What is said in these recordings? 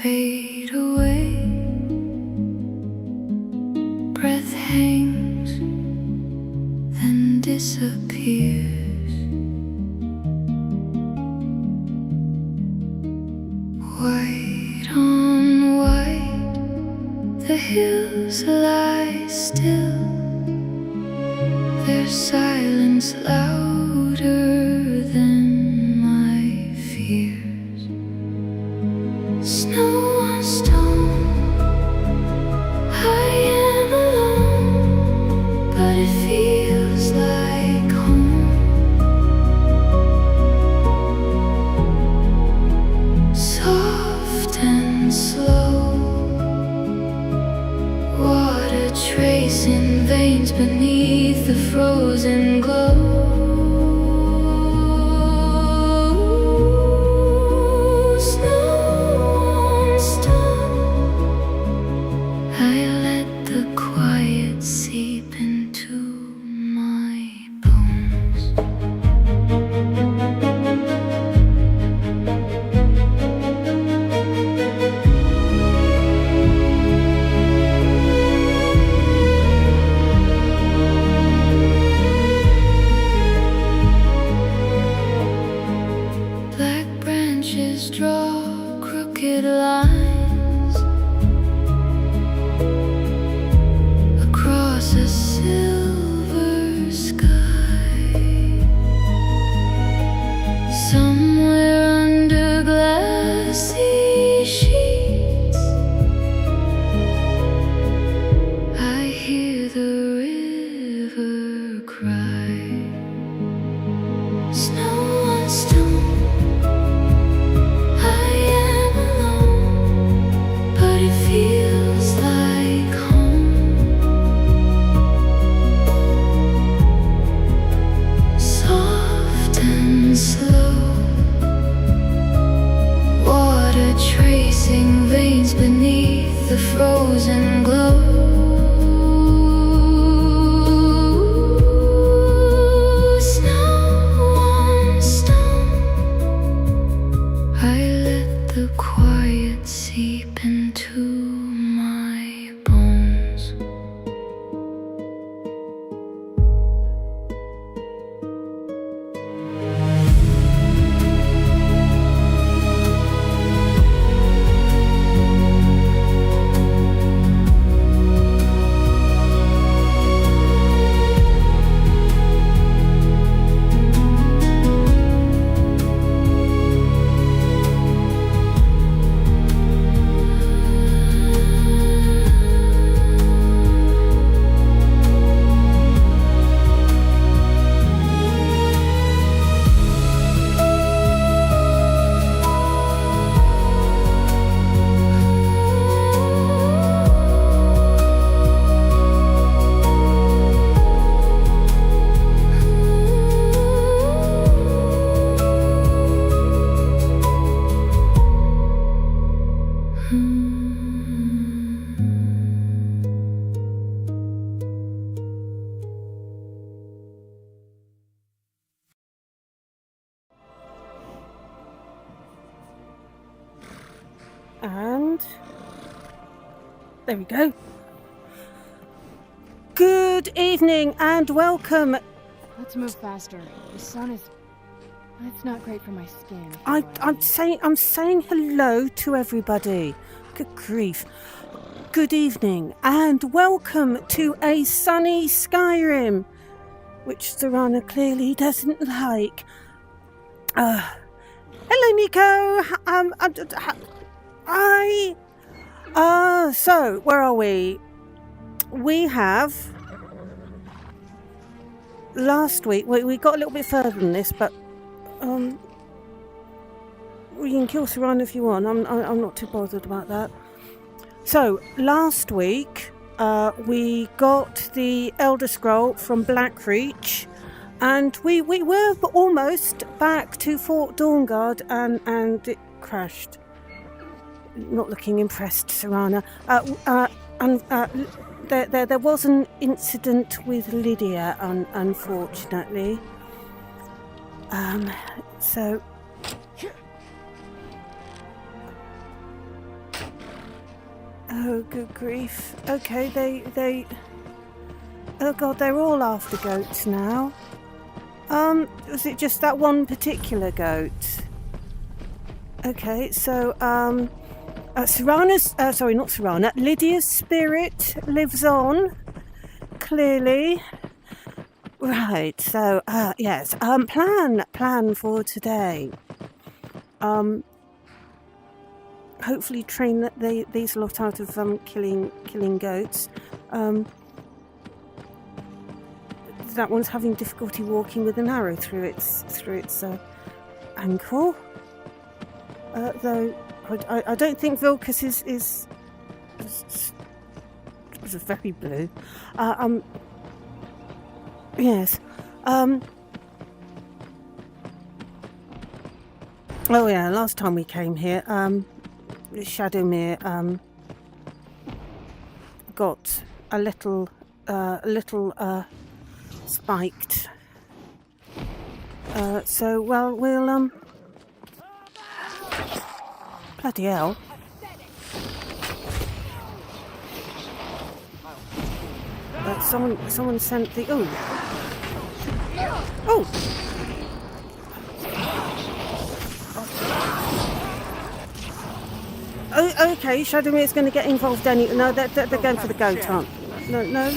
fade away. Breath hangs, then disappears. White on white, the hills lie still. Their silence louder than my fears. Snow on stone, I am alone, but it feels like home. Soft and slow, water tracing veins beneath the frozen glow. And there we go. Good evening and welcome. Let's move faster. The sun is... It's not great for my skin. I'm saying hello to everybody. Good grief. Good evening and welcome to a sunny Skyrim, which Serana clearly doesn't like. Hello, Nico. So where are we? We have last week. We got a little bit further than this, but we can kill Serana if you want. I'm not too bothered about that. So last week we got the Elder Scroll from Blackreach, and we were almost back to Fort Dawnguard, and it crashed. Not looking impressed, Serana. There was an incident with Lillia, unfortunately. So Oh, good grief. Okay, they... Oh god, they're all after goats now. Was it just that one particular goat? Okay, so, Serana's... sorry, not Serana. Lydia's spirit lives on, clearly. Right, so, yes, plan for today. Hopefully train these lot out of, killing goats. That one's having difficulty walking with an arrow through its ankle. Though I don't think Vilcus is very blue. Yes. Oh yeah, last time we came here, Shadowmere got a little spiked. So well, we'll bloody hell. Someone sent the oh. Oh, okay, Shadowmere's going to get involved anyway. No, they're going for the goat, aren't they? No.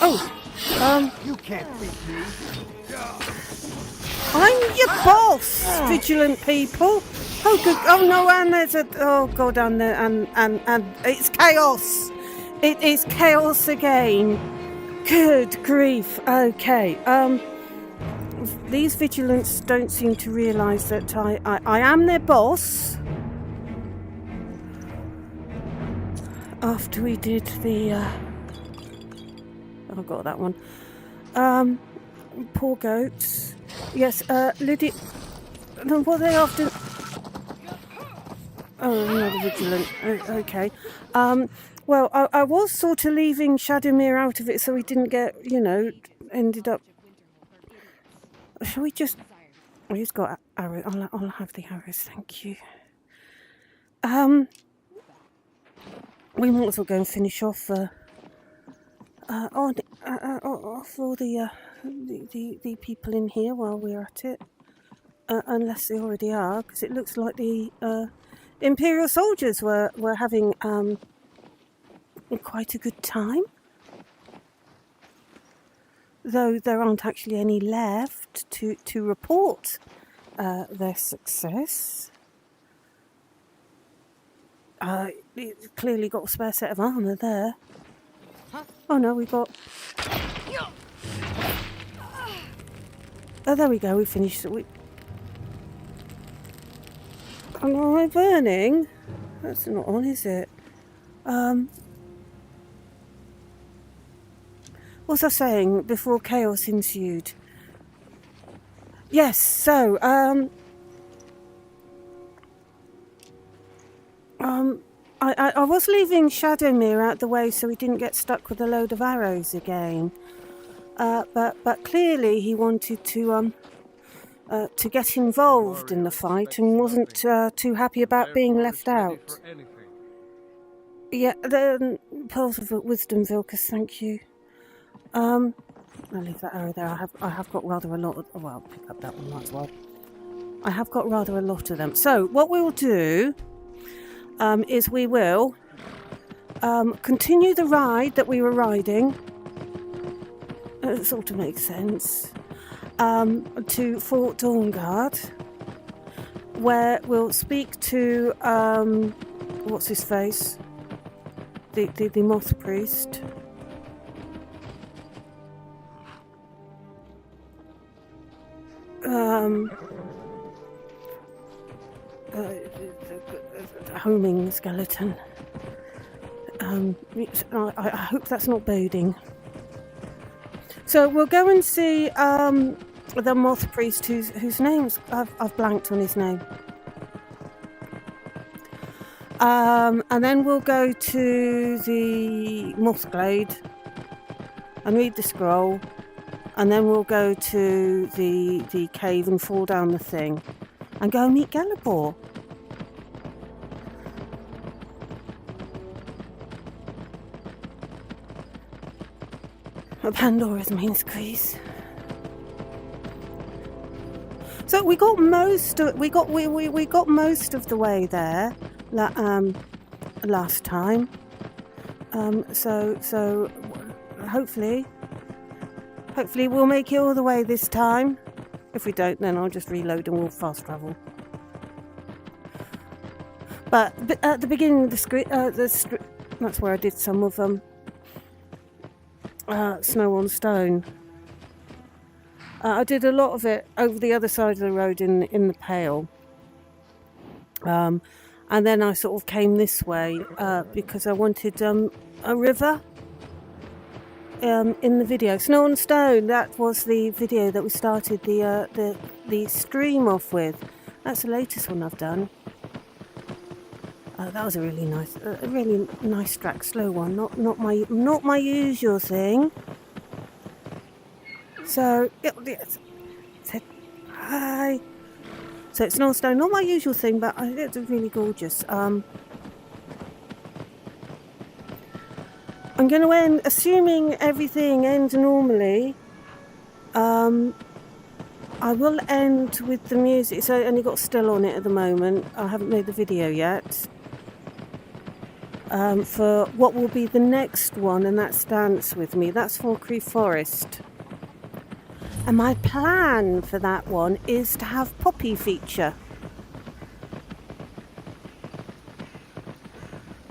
Oh, You can't beat me. I'm your boss, vigilant people. Oh, good. Oh no, and there's a. Oh god, and it's chaos. It is chaos again. Good grief. Okay. These vigilants don't seem to realise that I am their boss. After we did the oh, got that one. Poor goats. Yes, Lydia. No, what are they after? Oh, another vigilant. Okay. Well, I was sort of leaving Shadowmere out of it so he didn't get, ended up. Shall we just... Oh, he's got arrows. I'll have the arrows, thank you. We might as well go and finish off all the people in here while we're at it. Unless they already are, because it looks like the Imperial soldiers were having quite a good time. Though there aren't actually any left to report their success. It's clearly got a spare set of armour there. Oh no, we got... Oh, there we go, we finished it. Am I burning? That's not on, is it? What was I saying before chaos ensued? Yes, so, I was leaving Shadowmere out the way so he didn't get stuck with a load of arrows again. But clearly he wanted to get involved in the fight and wasn't too happy about being left out. Yeah, the pearls of wisdom, Vilcus, thank you. I'll leave that arrow there. I have got rather a lot of... Well, I'll pick up that one, might as well. I have got rather a lot of them. So, what we'll do is we will continue the ride that we were riding. It sort of makes sense. To Fort Dawnguard, where we'll speak to... what's his face? The moth priest. Homing skeleton. I hope that's not boding. So we'll go and see the moth priest whose name's I've blanked on his name. And then we'll go to the moth glade and read the scroll. And then we'll go to the cave and fall down the thing and go and meet Galabor. Pandora's main squeeze. So we got most of we got most of the way there last time. So hopefully we'll make it all the way this time. If we don't, then I'll just reload and we'll fast travel. But at the beginning of the that's where I did some of Snow on Stone. I did a lot of it over the other side of the road in the Pale. And then I sort of came this way because I wanted a river in the video. Snow on Stone, that was the video that we started the stream off with. That's the latest one I've done. That was a really nice track, slow one. Not my usual thing. So said hi. So it's Snow on Stone, not my usual thing, but it's really gorgeous. I'm going to end, assuming everything ends normally. I will end with the music. So I only got still on it at the moment. I haven't made the video yet. For what will be the next one, and that's Dance With Me. That's Falkreath Forest. And my plan for that one is to have Poppy feature.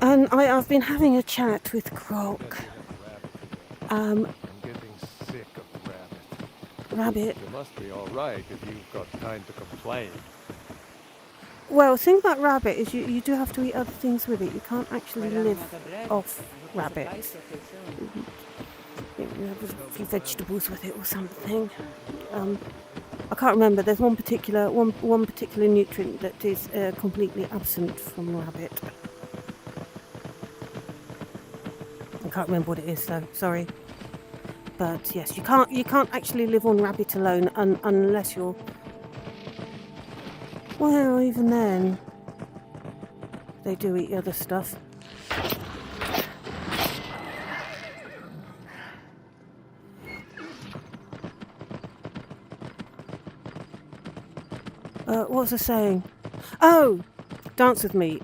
And I've been having a chat with Croc. I'm getting sick of Rabbit. You must be all right if you've got time to complain. Well, the thing about rabbit is you do have to eat other things with it. You can't actually live off rabbit. You have a few vegetables with it or something. I can't remember. There's one particular nutrient that is completely absent from rabbit. I can't remember what it is though. Sorry. But yes, you can't actually live on rabbit alone unless you're. Well, even then, they do eat other stuff. What was I saying? Oh, Dance With Me,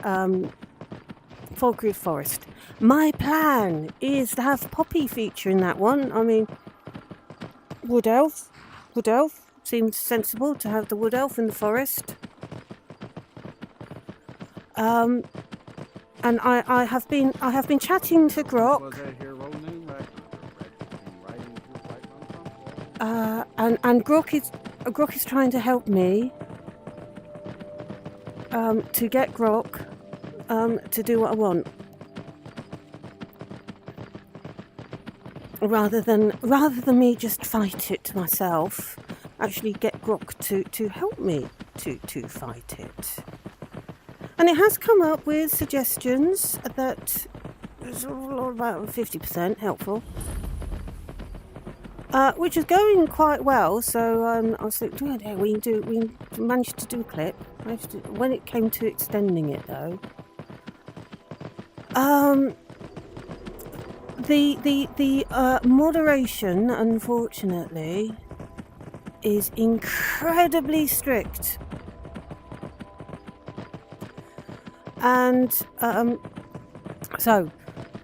Falkreath Forest. My plan is to have Poppy feature in that one. I mean, Wood Elf seems sensible to have the Wood Elf in the forest. And I have been chatting to Grok. And Grok is trying to help me to get Grok to do what I want, rather than me just fight it myself. Actually, get Grok to help me to fight it. And it has come up with suggestions that is about 50% helpful. Which is going quite well, so I was thinking, yeah, we managed to do a clip. When it came to extending it, though, the moderation, unfortunately, is incredibly strict, and so.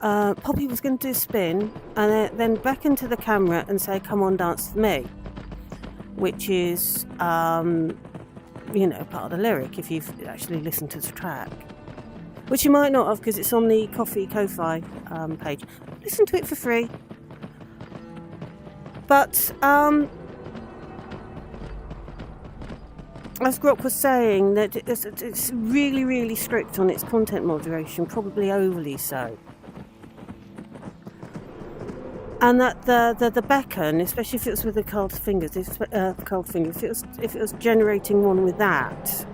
Poppy was going to do a spin and then back into the camera and say, "Come on, dance with me," which is, part of the lyric if you've actually listened to the track, which you might not have because it's on the Ko-Fi page. Listen to it for free. But as Grok was saying, that it's really, really strict on its content moderation, probably overly so. And that the beacon, especially if it was with the cold fingers, if it was generating one with that,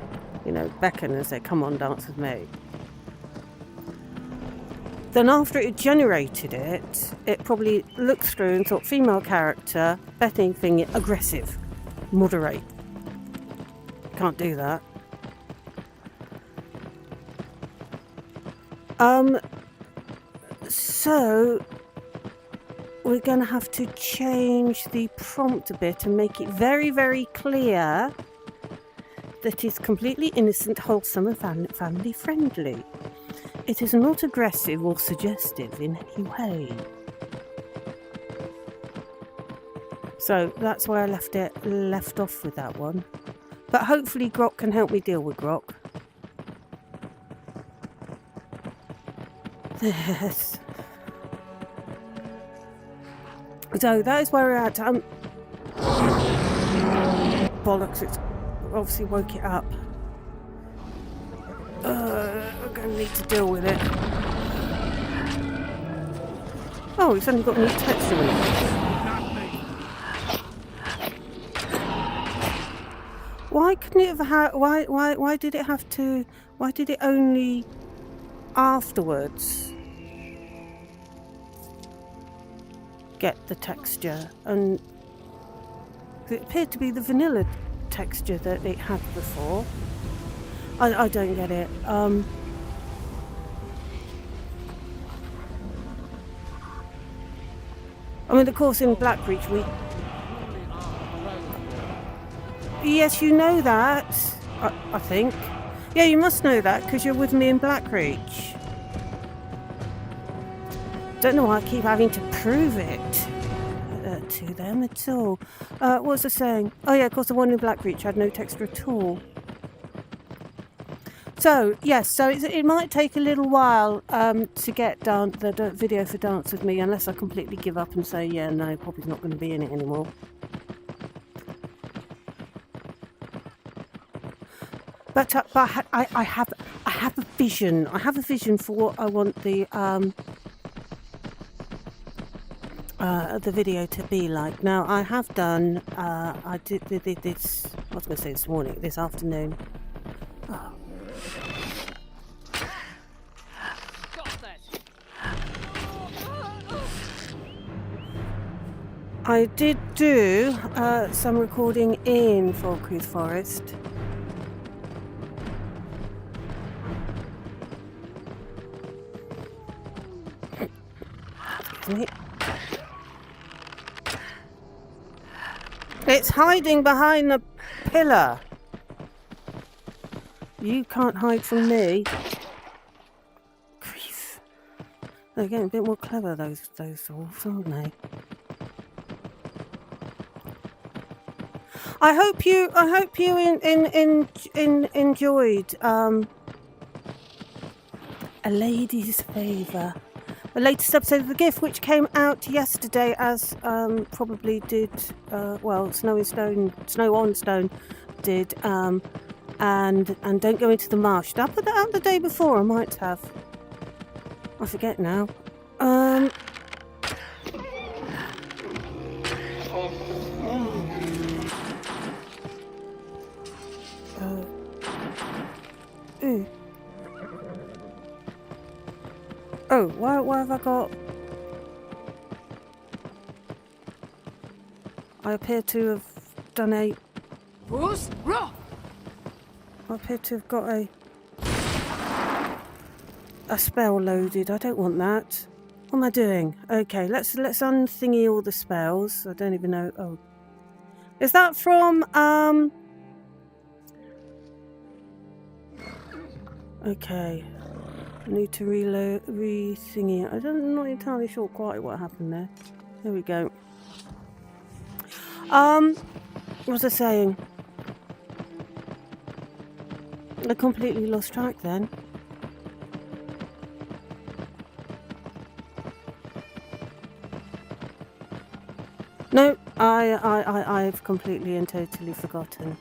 beacon and say, "Come on, dance with me." Then after it had generated it, it probably looked through and thought, female character, betting thing, aggressive, moderate. Can't do that. So we're going to have to change the prompt a bit and make it very, very clear that it's completely innocent, wholesome and family friendly. It is not aggressive or suggestive in any way. So that's why I left off with that one. But hopefully Grok can help me deal with Grok. Yes. So that is where we're at. Bollocks, it's obviously woke it up. We're going to need to deal with it. Oh, it's only got a new texture in it. Why couldn't it have had... Why did it have to... Why did it only afterwards get the texture? And it appeared to be the vanilla texture that it had before. I don't get it. I mean, of course, in Blackreach we... Yes, you know that, I think. Yeah, you must know that, because you're with me in Blackreach. Don't know why I keep having to prove it to them at all. What was I saying? Oh yeah, of course the one in Blackreach had no texture at all. So, yes, so it might take a little while to get down the video for Dance With Me, unless I completely give up and say, yeah, no, probably not going to be in it anymore. But I have a vision. I have a vision for what I want the video to be like. Now I have done. I did this. I was going to say this morning, this afternoon. Oh. I did do some recording in Falkreath Forest. It's hiding behind the pillar. You can't hide from me. Grief. They're getting a bit more clever, those wolves, aren't they? I hope you enjoyed A Lady's Favour. The latest episode of The Gift, which came out yesterday, as probably did, Snow on Stone did, and Don't Go Into the Marsh. Did I put that out the day before? I might have. I forget now. Oh, why have I got... I appear to have done a... I appear to have got a spell loaded. I don't want that. What am I doing? Okay, let's unthingy all the spells. I don't even know... Oh. Is that from... Okay. I need to re-thingy it. I'm not entirely sure quite what happened there. There we go. What was I saying? I completely lost track then. No, I've completely and totally forgotten.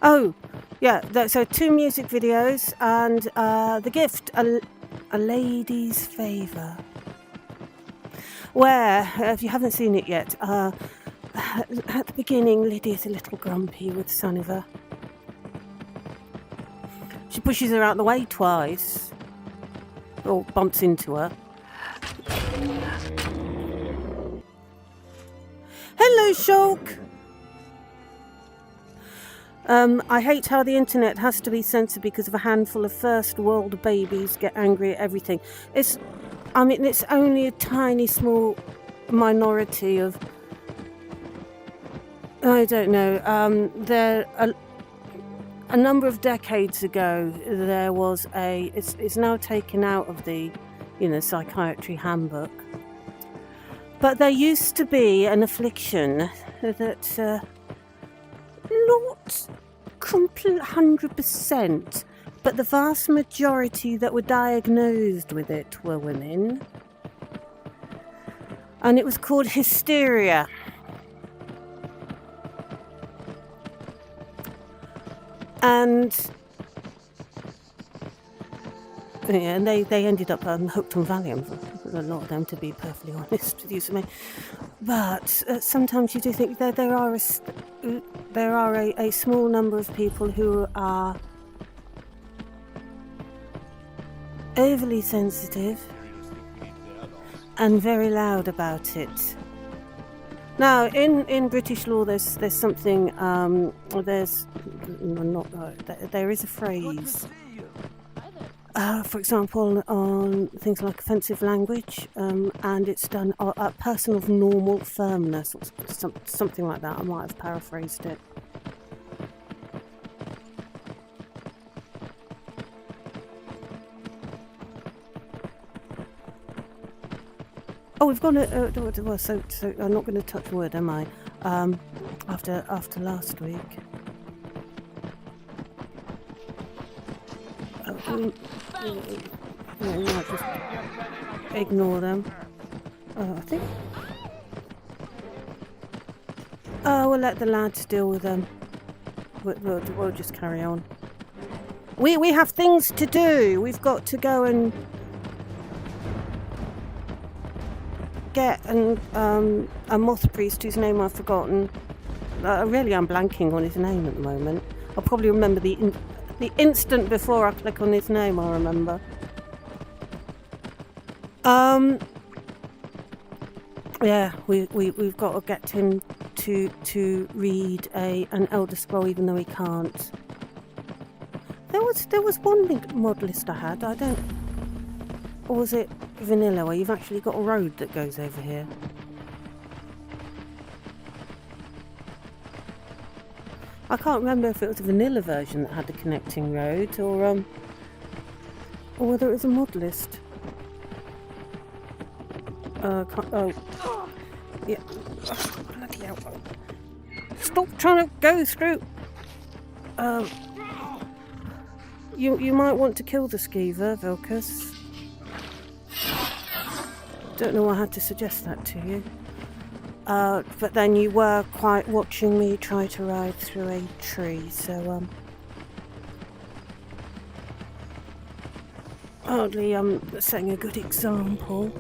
Oh! Yeah, so 2 music videos and The Gift, a Lady's Favour. Where, if you haven't seen it yet, at the beginning Lydia's a little grumpy with Sunniva. She pushes her out the way twice. Or bumps into her. Hello, Shulk! I hate how the internet has to be censored because of a handful of first world babies get angry at everything. It's only a tiny small minority of, I don't know, a number of decades ago, there was it's now taken out of the, psychiatry handbook. But there used to be an affliction that, not 100%, but the vast majority that were diagnosed with it were women. And it was called hysteria. And they ended up hooked on Valium, a lot of them, to be perfectly honest with you. But sometimes you do think that there are a small number of people who are overly sensitive and very loud about it. Now, in British law, there is a phrase, for example, on things like offensive language, and it's done a person of normal firmness, or something like that. I might have paraphrased it. Oh, we've got so I'm not going to touch wood, am I? After last week. Might just ignore them. I think. We'll let the lads deal with them. We'll just carry on. We have things to do. We've got to go and get a moth priest whose name I've forgotten. Really, I'm blanking on his name at the moment. I'll probably remember the instant before I click on his name. I'll remember. Yeah, we've got to get him to read an Elder Scroll, even though he can't. There was one mod list I had. Or was it vanilla, where you've actually got a road that goes over here? I can't remember if it was a vanilla version that had the connecting road, or whether it was a mod list. Yeah. Oh, bloody hell. Stop trying to go through. You might want to kill the skeever, Vilkas. Don't know why I had to suggest that to you. But then you were quite watching me try to ride through a tree, so hardly setting a good example.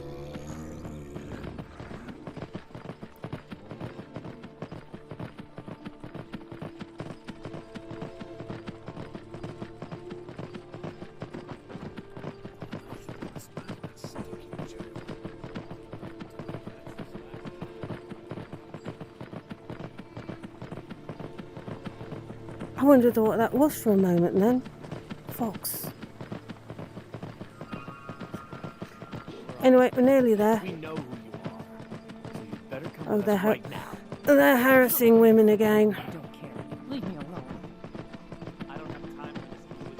I wondered what that was for a moment then. Fox. Anyway, we're nearly there. We know who you are. So you better come Oh, with us right now. they're harassing women again. I don't care. Leave me alone. I don't have time for this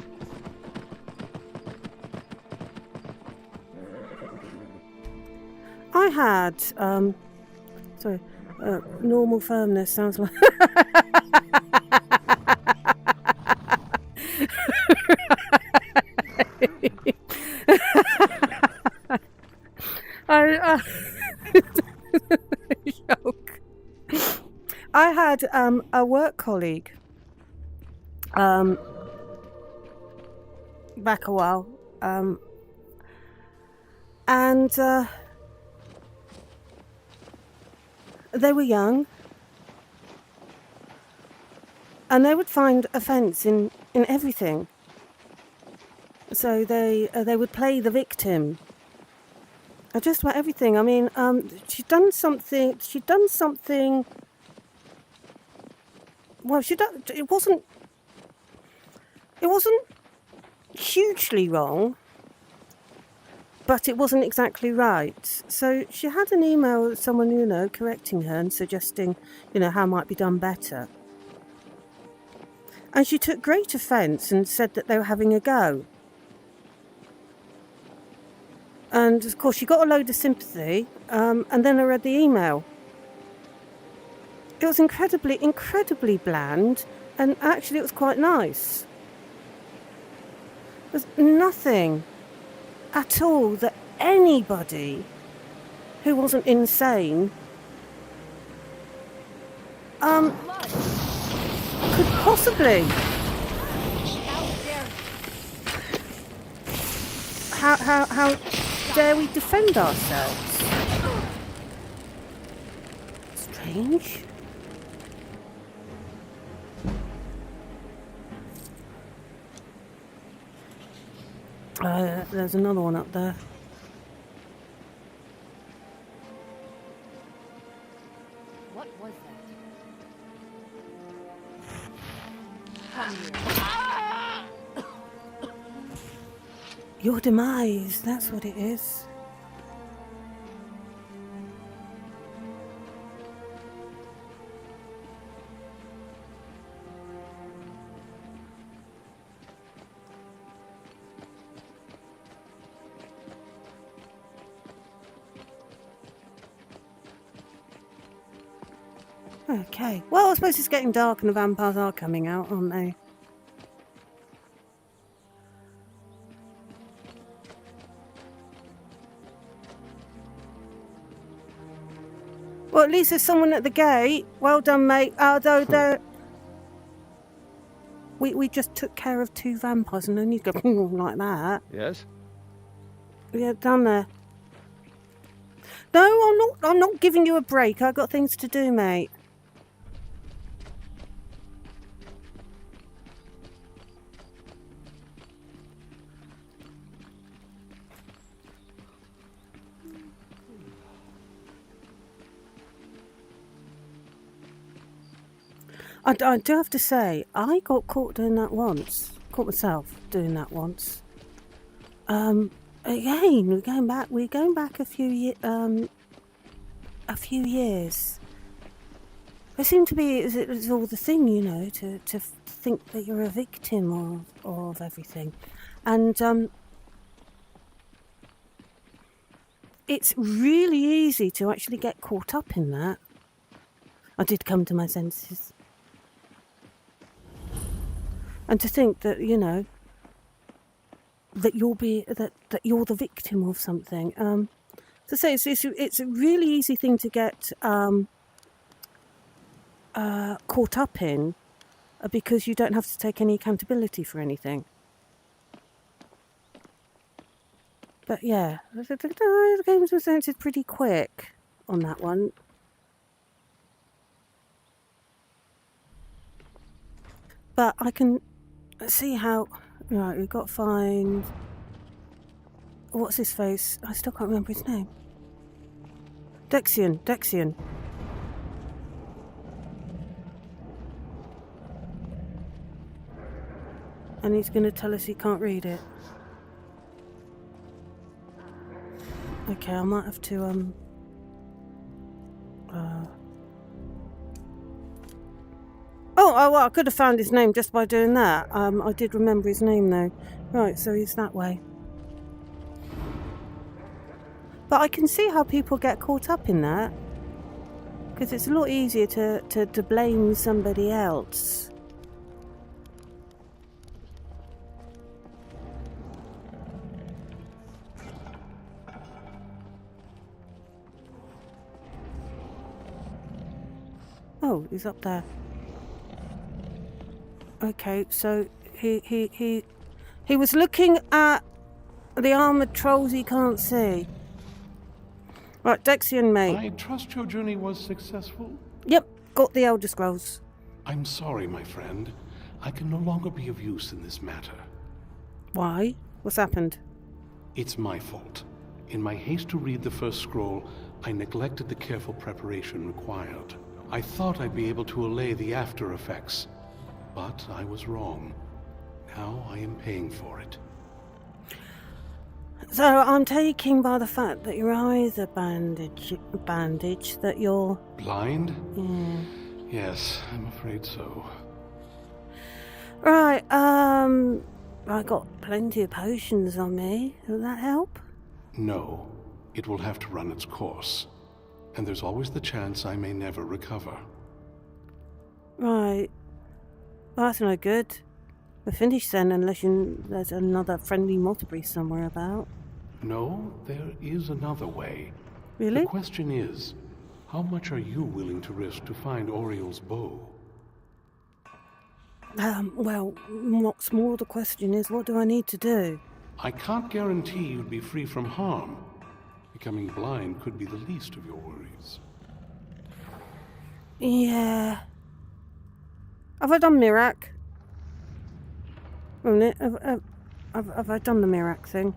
foolishness. I had normal firmness sounds like joke. I had a work colleague back a while, and they were young, and they would find offence in everything. So they would play the victim. Just about everything. I mean, she'd done something. Well, it wasn't hugely wrong, but it wasn't exactly right. So she had an email with someone, correcting her and suggesting, how it might be done better. And she took great offence and said that they were having a go. And of course, she got a load of sympathy, and then I read the email. It was incredibly, incredibly bland, and actually it was quite nice. There's nothing at all that anybody who wasn't insane could possibly. How dare we defend ourselves? Strange. There's another one up there. What was that? Your demise, that's what it is. Okay. Well, I suppose it's getting dark and the vampires are coming out, aren't they? Well, at least there's someone at the gate. Well done, mate. Although they're... We just took care of 2 vampires and then you go like that. Yes? Yeah, down there. No, I'm not giving you a break. I've got things to do, mate. I do have to say, I got caught doing that once. Caught myself doing that once. Again, we're going back a few years. There seemed to be it's all the thing, to think that you're a victim of everything, and it's really easy to actually get caught up in that. I did come to my senses. And to think that, that you're the victim of something. To say it's a really easy thing to get caught up in because you don't have to take any accountability for anything. But yeah, the games were censored pretty quick on that one. But I can see how... Right, we've got to find... What's his face? I still can't remember his name. Dexion. And he's going to tell us he can't read it. Okay, I might have to... Oh, well, I could have found his name just by doing that. I did remember his name, though. Right, so he's that way. But I can see how people get caught up in that. Because it's a lot easier to blame somebody else. Oh, he's up there. Okay, so he was looking at the armoured trolls he can't see. Right, Dexion, mate. I trust your journey was successful? Yep, got the Elder Scrolls. I'm sorry, my friend. I can no longer be of use in this matter. Why? What's happened? It's my fault. In my haste to read the first scroll, I neglected the careful preparation required. I thought I'd be able to allay the after effects, but I was wrong. Now I am paying for it. So I'm taking by the fact that your eyes are bandaged that you're... Blind? Yeah. Yes, I'm afraid so. Right, I got plenty of potions on me. Will that help? No, it will have to run its course. And there's always the chance I may never recover. Right. Well, that's no good. We're finished then, unless there's another friendly Mothbury somewhere about. No, there is another way. Really? The question is, how much are you willing to risk to find Oriel's bow? Well, what's more, the question is, what do I need to do? I can't guarantee you'd be free from harm. Becoming blind could be the least of your worries. Yeah. Have I done Mirac? Have I done the Mirac thing?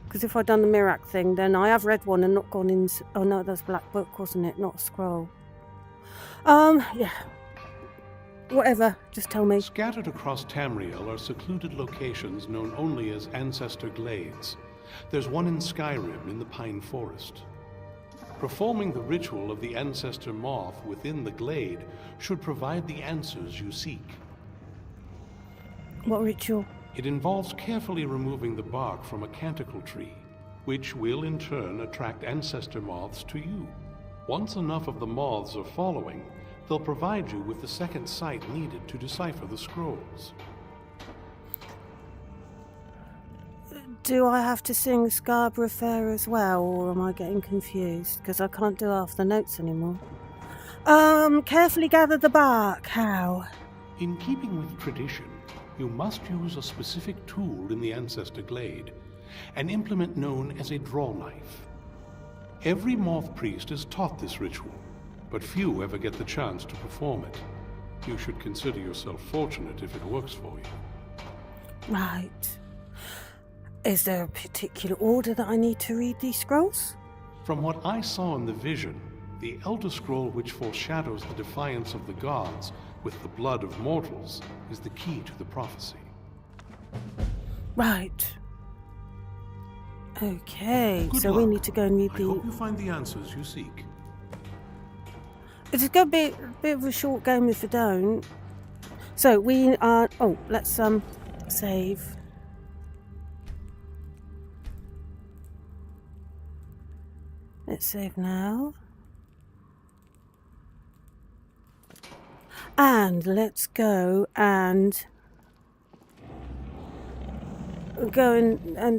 Because if I'd done the Mirac thing, then I have read one and not gone in... Oh no, that's Black Book, wasn't it? Not a scroll. Yeah. Whatever, just tell me. Scattered across Tamriel are secluded locations known only as Ancestor Glades. There's one in Skyrim in the Pine Forest. Performing the ritual of the Ancestor Moth within the glade should provide the answers you seek. What ritual? It involves carefully removing the bark from a canticle tree, which will in turn attract Ancestor Moths to you. Once enough of the moths are following, they'll provide you with the second sight needed to decipher the scrolls. Do I have to sing Scarborough Fair as well, or am I getting confused? Because I can't do half the notes anymore. Carefully gather the bark. How? In keeping with tradition, you must use a specific tool in the Ancestor Glade, an implement known as a draw knife. Every moth priest is taught this ritual, but few ever get the chance to perform it. You should consider yourself fortunate if it works for you. Right. Is there a particular order that I need to read these scrolls? From what I saw in the vision, the Elder Scroll which foreshadows the defiance of the gods with the blood of mortals is the key to the prophecy. Right. Okay, Good so luck. we need to go and read I the... hope you find the answers you seek. It's going to be a bit of a short game if we don't. So we are... Oh, let's save. Let's save now. And let's go and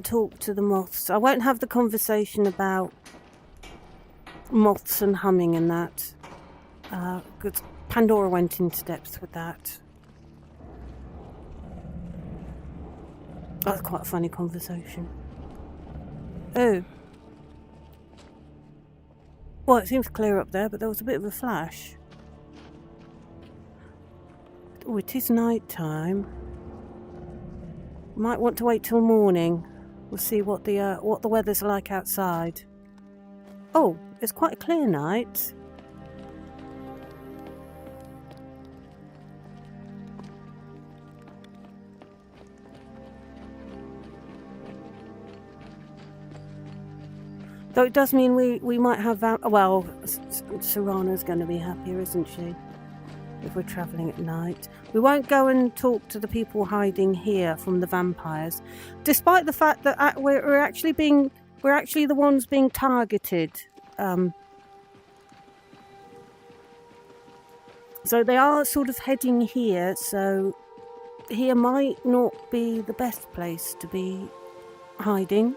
talk to the moths. I won't have the conversation about moths and humming and that. Because Pandora went into depth with that. That's quite a funny conversation. Oh. Well, it seems clear up there, but there was a bit of a flash. Oh, it is night time. Might want to wait till morning. We'll see what the weather's like outside. Oh, it's quite a clear night. Though it does mean we might have... well, Serana's going to be happier, isn't she? If we're travelling at night. We won't go and talk to the people hiding here from the vampires, despite the fact that we're actually the ones being targeted. So they are sort of heading here, so here might not be the best place to be hiding.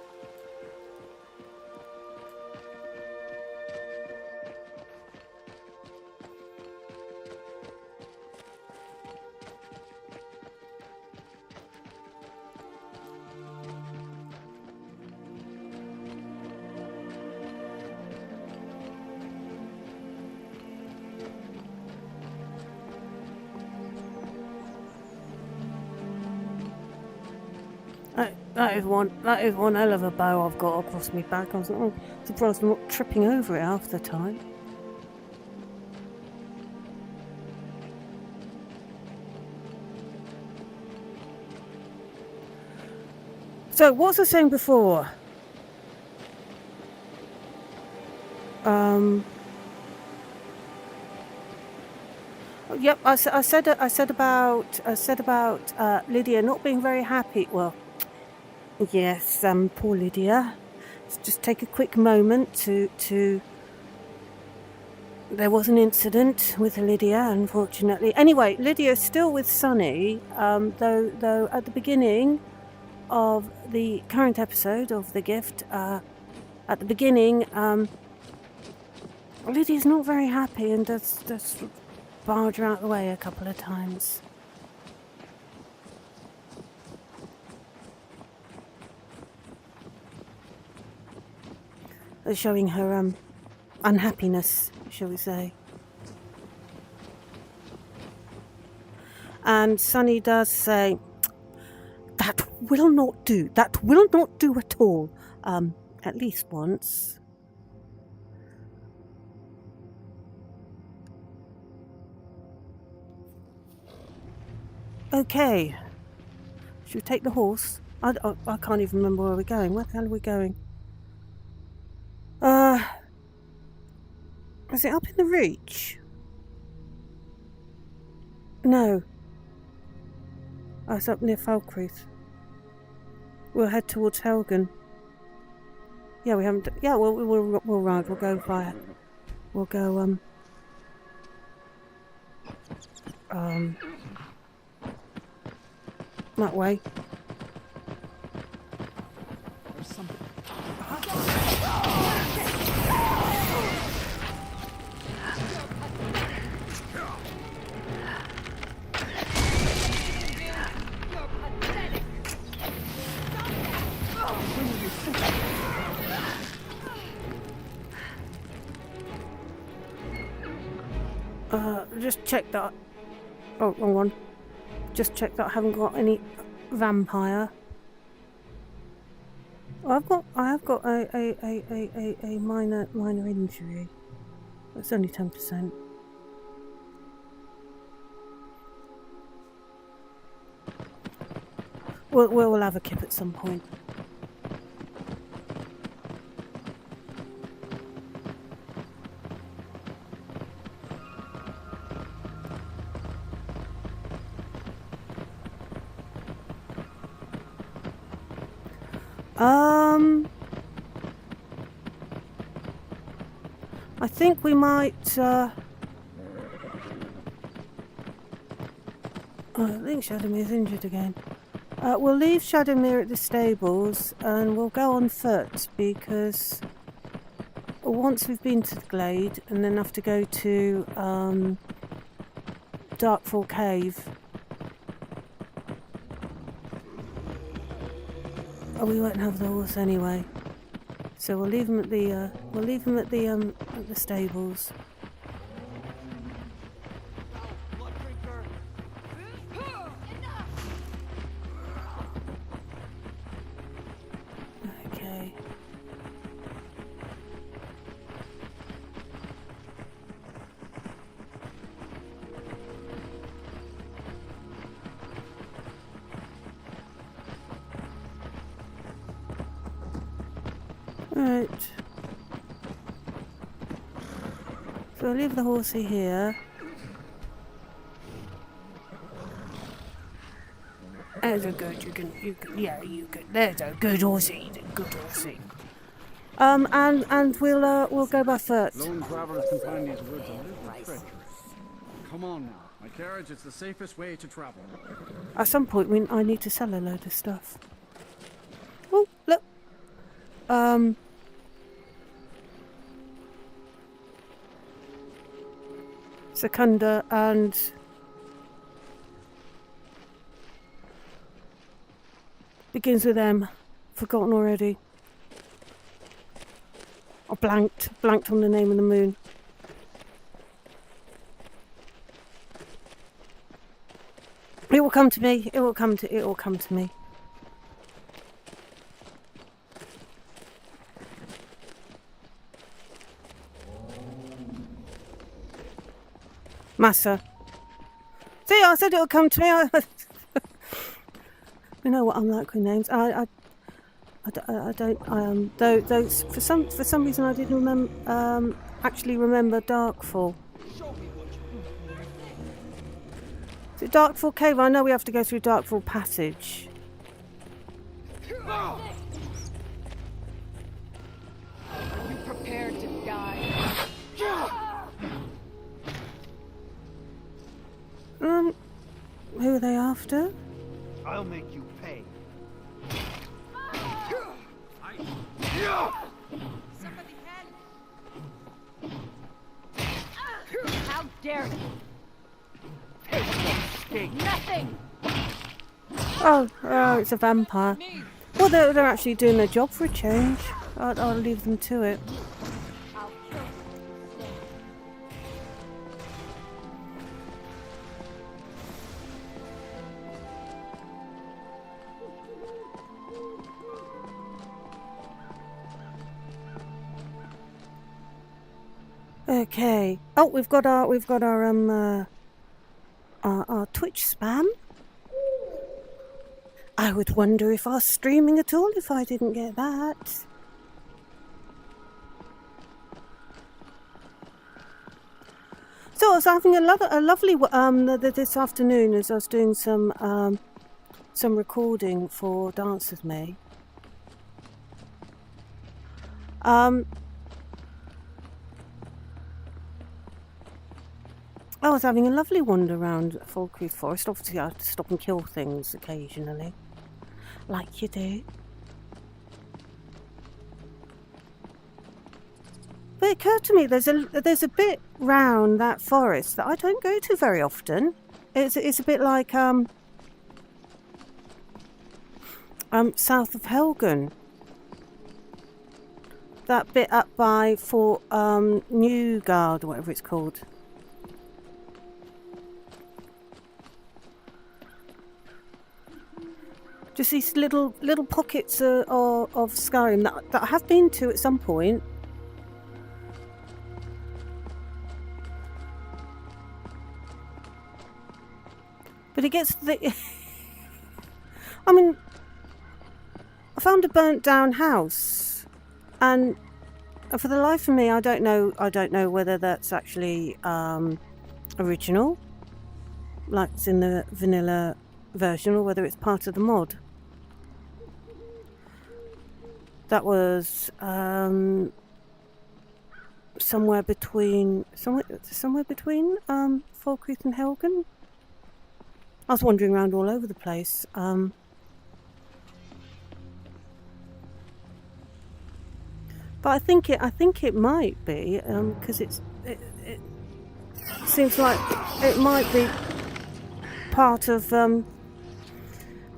That is one hell of a bow I've got across my back. I was surprised I'm not tripping over it half the time. So, what was I saying before? Yep, I said about Lydia not being very happy. Well, yes, poor Lydia. Let's just take a quick moment to. There was an incident with Lydia, unfortunately. Anyway, Lydia's still with Sunny, though at the beginning of the current episode of The Gift, at the beginning, Lydia's not very happy and does barge her out the way a couple of times. Showing her unhappiness, shall we say. And Sunny does say, "That will not do. That will not do at all." At least once. Okay. Should we take the horse? I can't even remember where we're going. Where the hell are we going? Is it up in the Reach? No. Oh, it's up near Falkreath. We'll head towards Helgen. Yeah, we haven't. Yeah, we'll ride. We'll go via. We'll go. That way. There's something. Just check that. Oh, wrong one. Just check that I haven't got any vampire. Oh, I have got a minor injury. It's only 10%. We'll have a kip at some point. I think we might. I think Shadomir's injured again. We'll leave Shadowmir at the stables and we'll go on foot because once we've been to the glade and then have to go to Darkfall Cave. Oh, we won't have the horse anyway, so we'll leave him at the at the stables. Okay. Right. So I'll leave the horsey here. There's a good, you can, there's a good horsey, and we'll go by foot. Lone travelers can find these woods a little treacherous. Come on now, my carriage is the safest way to travel. At some point, I need to sell a load of stuff. Oh, look. Secunda and begins with M. Forgotten already. Or blanked on the name of the moon. It will come to me. It will come to me. Massa. See, I said it will come to me. You know what I'm like with names. I don't. Though for some reason I didn't remember. Actually, remember Darkfall. Is it Darkfall Cave? I know we have to go through Darkfall Passage. Are you prepared to die? Who are they after? I'll make you pay. Somebody How dare you? Nothing! Oh, it's a vampire. Well, they're actually doing their job for a change. I'll leave them to it. I'll kill you. Okay. Oh, we've got our Twitch spam. I would wonder if I was streaming at all if I didn't get that. So I was having a lovely this afternoon as I was doing some recording for Dance With Me. I was having a lovely wander around Falkreath Forest. Obviously I have to stop and kill things occasionally, like you do. But it occurred to me there's a bit round that forest that I don't go to very often. It's a bit like south of Helgen. That bit up by Fort Newguard, or whatever it's called. Just these little pockets of Skyrim that I have been to at some point. But it gets I mean, I found a burnt down house, and for the life of me, I don't know whether that's actually original, like it's in the vanilla version, or whether it's part of the mod. That was somewhere between Falkreath and Helgen. I was wandering around all over the place. But I think it might be because it seems like it might be part of the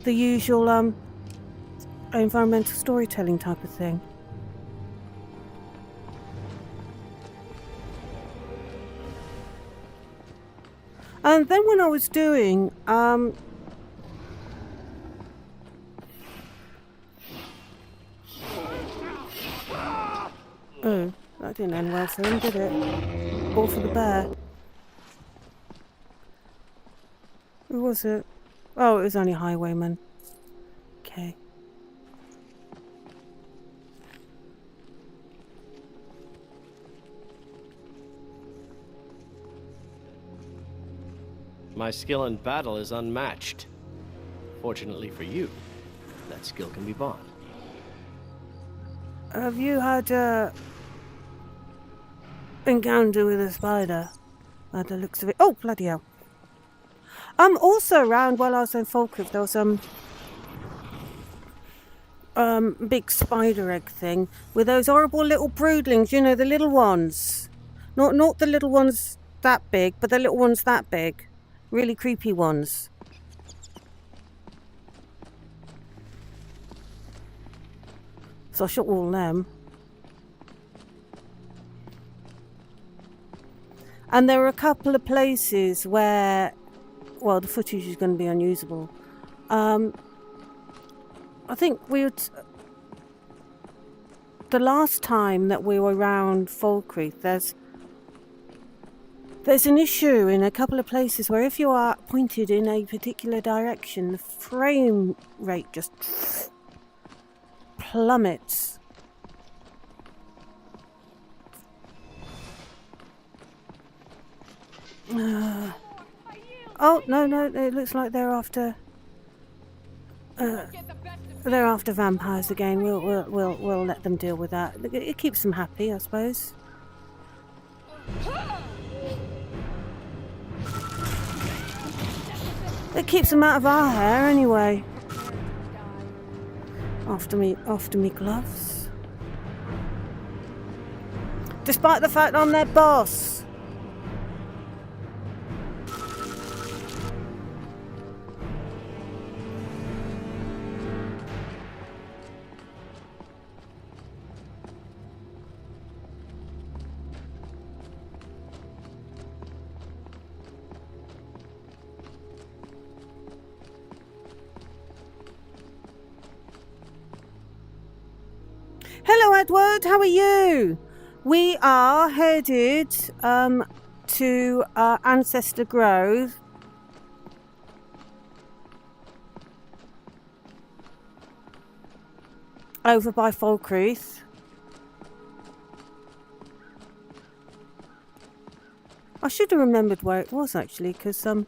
usual environmental storytelling type of thing. And then when I was doing oh, that didn't end well for him, did it? Or for the bear. Who was it? Oh, it was only Highwayman. Okay. My skill in battle is unmatched. Fortunately for you, that skill can be bought. Have you had encounter with a spider? By the looks of it. Oh, bloody hell. Also around while I was in Falkreath, there was big spider egg thing with those horrible little broodlings, you know, the little ones. Not the little ones that big, but the little ones that big. Really creepy ones. So I shot all them. And there were a couple of places where, well, the footage is going to be unusable. I think the last time that we were around Falkreath, there's an issue in a couple of places where if you are pointed in a particular direction, the frame rate just plummets. Oh no! It looks like they're after. They're after vampires again. We'll let them deal with that. It keeps them happy, I suppose. It keeps them out of our hair anyway. After me gloves. Despite the fact I'm their boss. Hello Edward, how are you? We are headed to Ancestor Grove. Over by Falkreath. I should have remembered where it was actually, because well,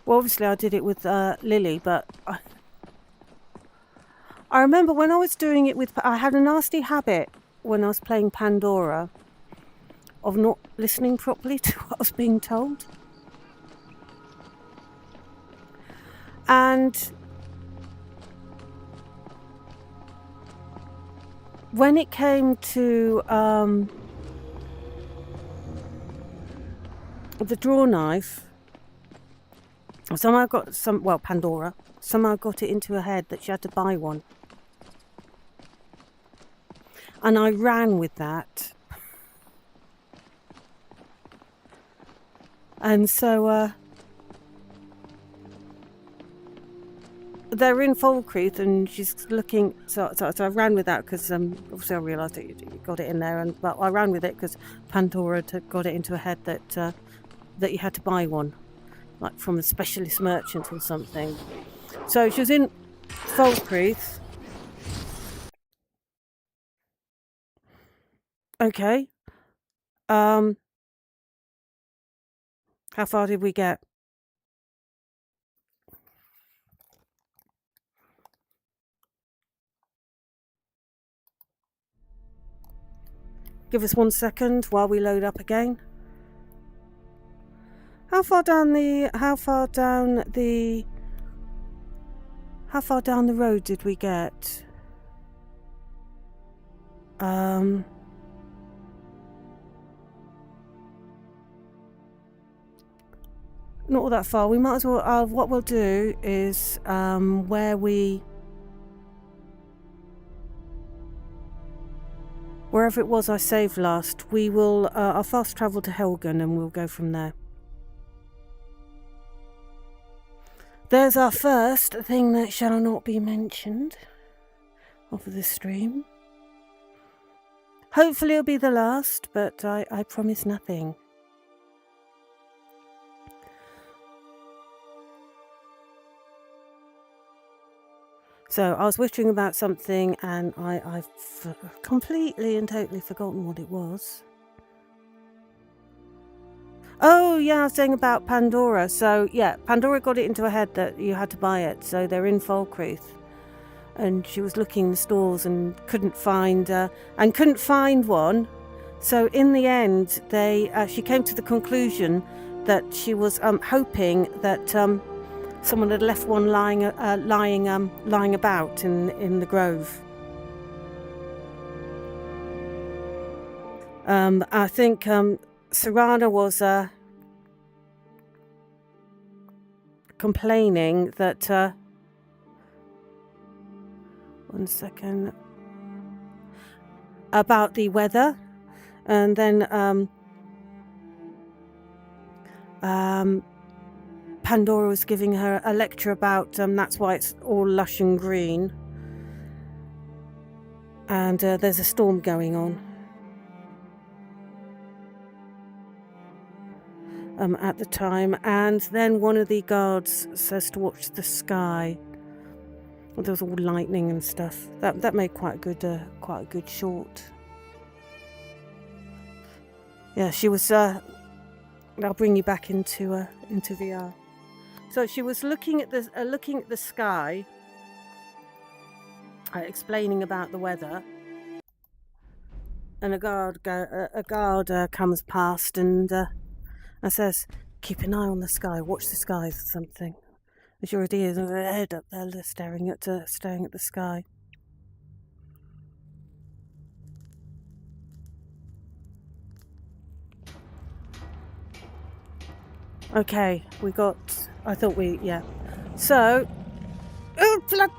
obviously I did it with Lily, but I remember when I was doing it with... I had a nasty habit when I was playing Pandora of not listening properly to what I was being told. And when it came to the draw knife, somehow got Pandora somehow got it into her head that she had to buy one. And I ran with that. And so they're in Falkreath and she's looking, so I ran with that because obviously I realised that you got it in there, but I ran with it because Pandora got it into her head that that you had to buy one, like from a specialist merchant or something. So she was in Falkreath. Okay. How far did we get? Give us 1 second while we load up again. How far down the road did we get? Not all that far. We might as well. What we'll do is wherever it was I saved last, we will. I'll fast travel to Helgen and we'll go from there. There's our first thing that shall not be mentioned of the stream. Hopefully it'll be the last, but I promise nothing. So I was whittering about something and I've completely and totally forgotten what it was. Oh yeah, I was saying about Pandora. So yeah, Pandora got it into her head that you had to buy it. So they're in Falkreath, and she was looking in the stores and couldn't find one. So in the end, she came to the conclusion that she was hoping that someone had left one lying about in the grove. I think Serana was complaining that 1 second about the weather, and then Pandora was giving her a lecture about that's why it's all lush and green, and there's a storm going on at the time. And then one of the guards says to watch the sky, Well, there was all lightning and stuff. That made quite a good short. Yeah, she was. I'll bring you back into VR. So she was looking at the sky, explaining about the weather, and a guard comes past and says, "Keep an eye on the sky. Watch the skies," or something. And she already is with her head up there, staring at the sky. Okay, we got. I thought yeah. So, oh blood!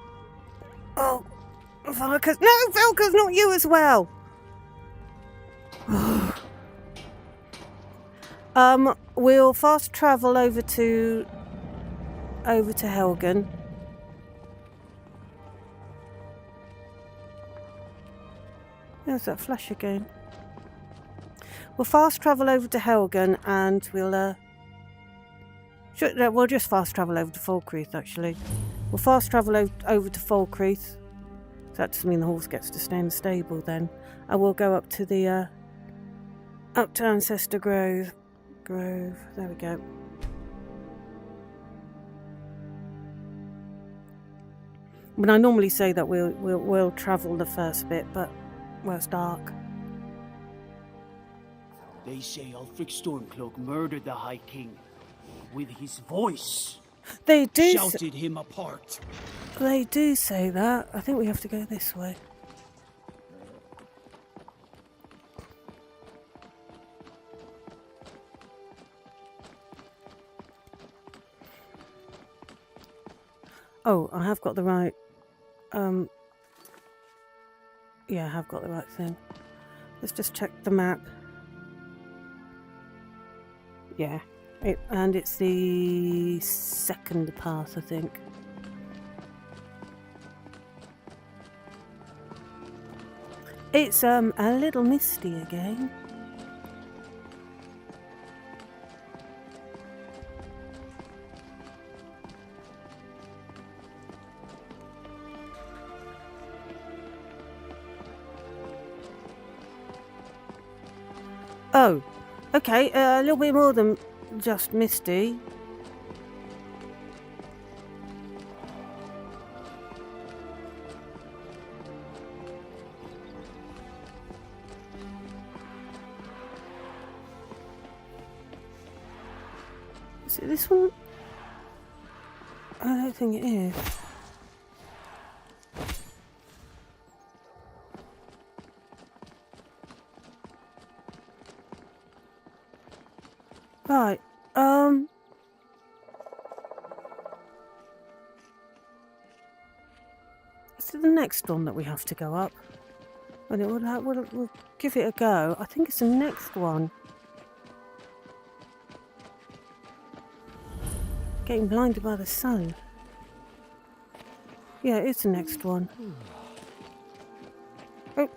Oh, Varkas! No, Velka's not you as well. We'll fast travel over to Helgen. There's that flash again. We'll fast travel over to Helgen, and we'll we'll just fast travel over to Falkreath. Actually, we'll fast travel over to Falkreath. So that doesn't mean the horse gets to stay in the stable then. And we'll go up to Ancestor Grove. There we go. But I normally say that we'll travel the first bit, but well, it's dark. They say Ulfric Stormcloak murdered the High King with his voice. They do shouted him apart. They do say that. I think we have to go this way. Oh, I have got the right. Yeah, I have got the right thing. Let's just check the map. Yeah, it's the second path, I think. It's a little misty again. Oh, okay, a little bit more than just misty. Is it this one? I don't think it is. Right, is it the next one that we have to go up? And we'll give it a go. I think it's the next one. Getting blinded by the sun. Yeah, it's the next one. Oh.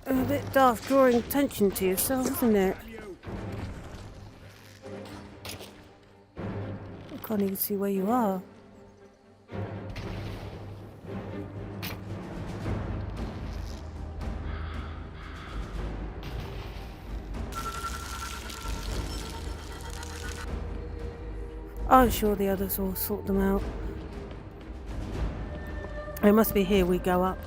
A bit daft drawing attention to yourself, isn't it? I can't even see where you are. I'm sure the others will sort them out. It must be here we go up.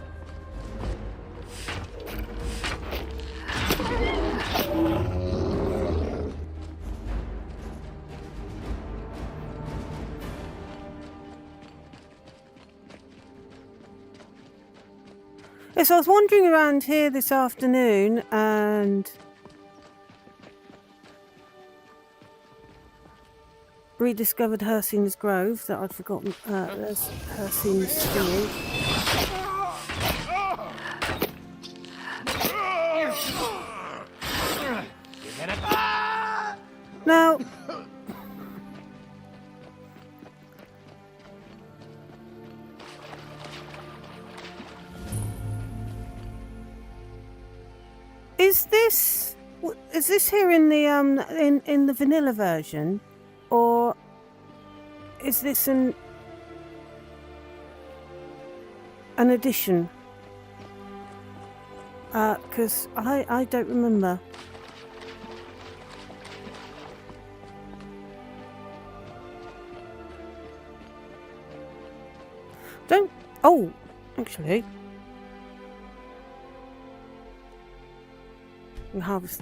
So I was wandering around here this afternoon and rediscovered Hersine's Grove that I'd forgotten. There's Hersine's thingy. Now, is this here in the in the vanilla version, or is this an addition? Because I don't remember. Oh, actually, we harvest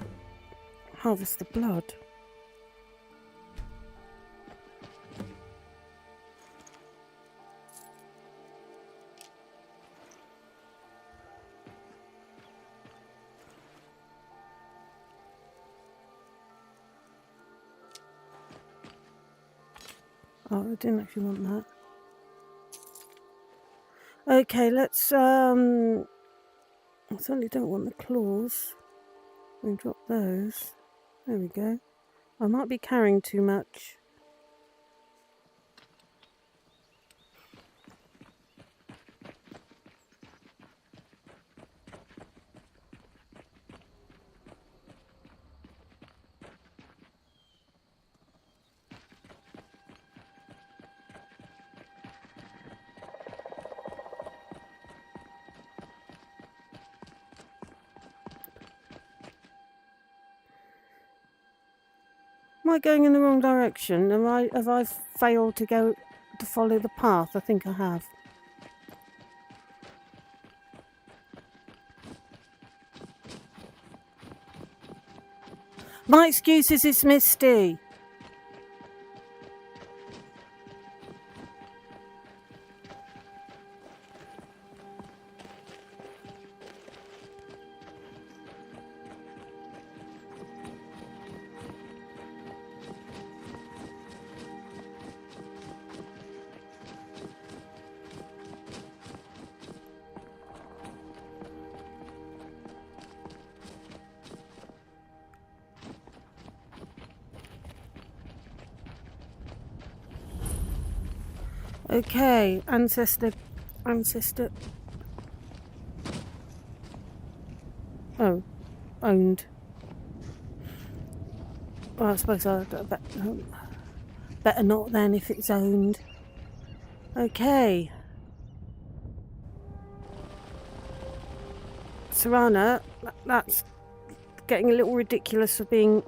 the blood. Oh, I didn't actually want that. Okay, let's I certainly don't want the claws. We drop those. There we go. I might be carrying too much. Am I going in the wrong direction? Have I failed to follow the path? I think I have. My excuse is it's misty. Okay, ancestor. Oh, owned. Well, I suppose better not then if it's owned. Okay. Serana, that's getting a little ridiculous for being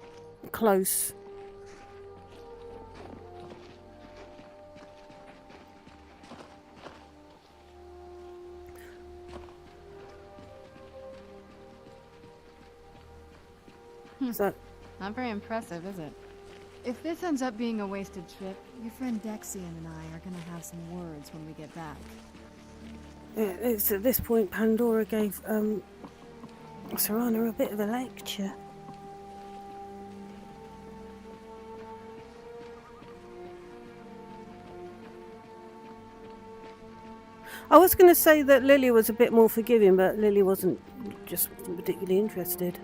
close. So, not very impressive, is it? If this ends up being a wasted trip, your friend Dexian and I are gonna have some words when we get back. It's at this point Pandora gave Serana a bit of a lecture. I was going to say that Lillia was a bit more forgiving, but Lillia wasn't particularly interested.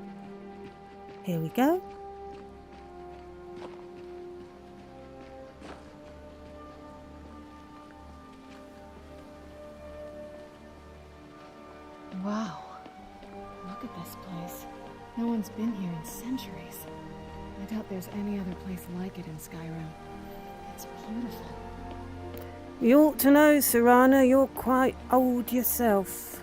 Here we go. Wow. Look at this place. No one's been here in centuries. I doubt there's any other place like it in Skyrim. It's beautiful. You ought to know, Serana, you're quite old yourself.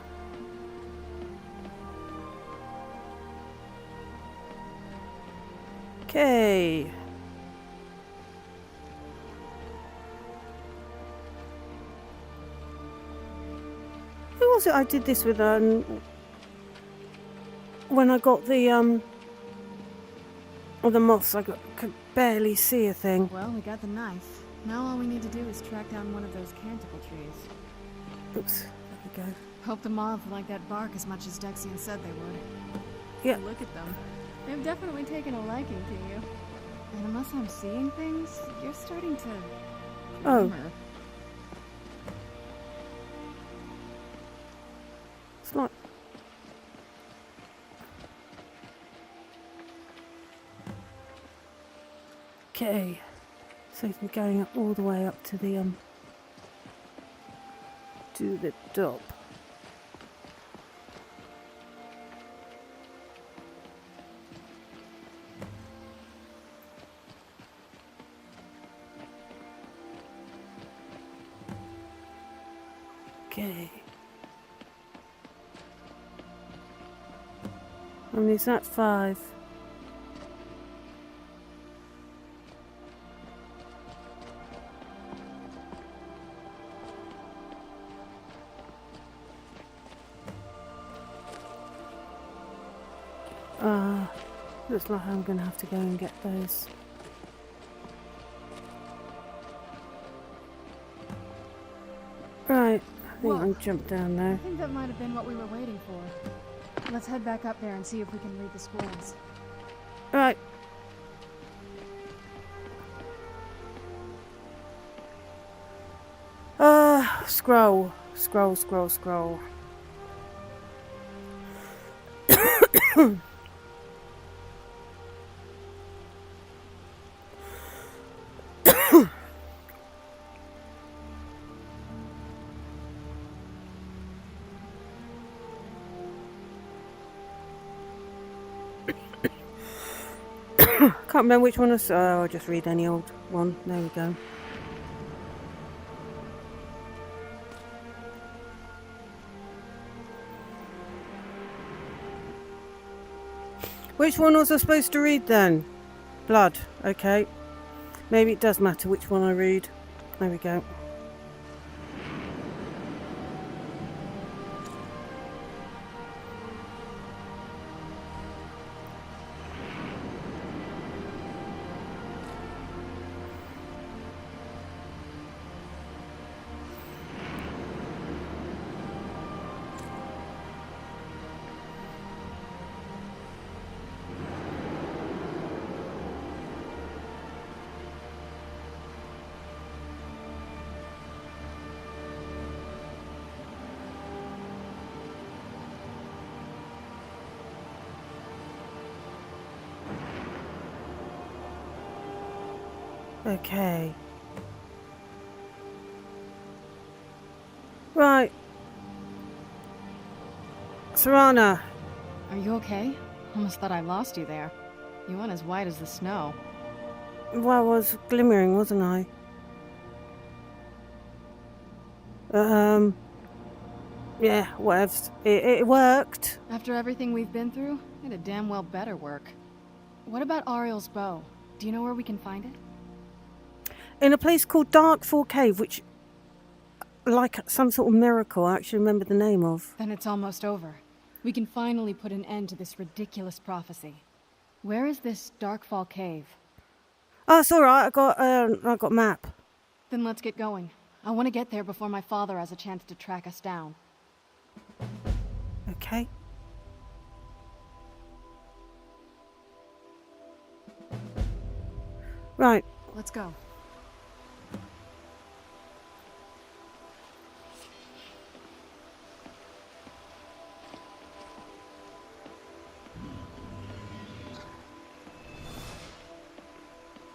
Okay. Who was it I did this with when I got the moths? Could barely see a thing. Well, we got the knife. Now all we need to do is track down one of those canticle trees. Oops, there we go. Hope the moths like that bark as much as Dexian said they would. Yeah. Look at them. They've definitely taken a liking to you. And unless I'm seeing things, you're starting to... Oh. glimmer. It's not... Okay. So we're going up all the way up to the top. Okay. And is that 5? Looks like I'm going to have to go and get those. Right, I think I'll jump down I there. think that might have been what we were waiting for. Let's head back up there and see if we can read the scrolls. Right. Scroll. Can't remember which one I saw. I'll just read any old one. There we go. Which one was I supposed to read then? Blood. Okay. Maybe it does matter which one I read. There we go. Okay. Right. Serana. Are you okay? Almost thought I lost you there. You went as white as the snow. Well, I was glimmering, wasn't I? Yeah, whatever. It worked. After everything we've been through, it'd damn well better work. What about Ariel's bow? Do you know where we can find it? In a place called Darkfall Cave, which, like some sort of miracle, I actually remember the name of. Then it's almost over. We can finally put an end to this ridiculous prophecy. Where is this Darkfall Cave? Oh, it's alright, I got map. Then let's get going. I want to get there before my father has a chance to track us down. Okay. Right. Let's go.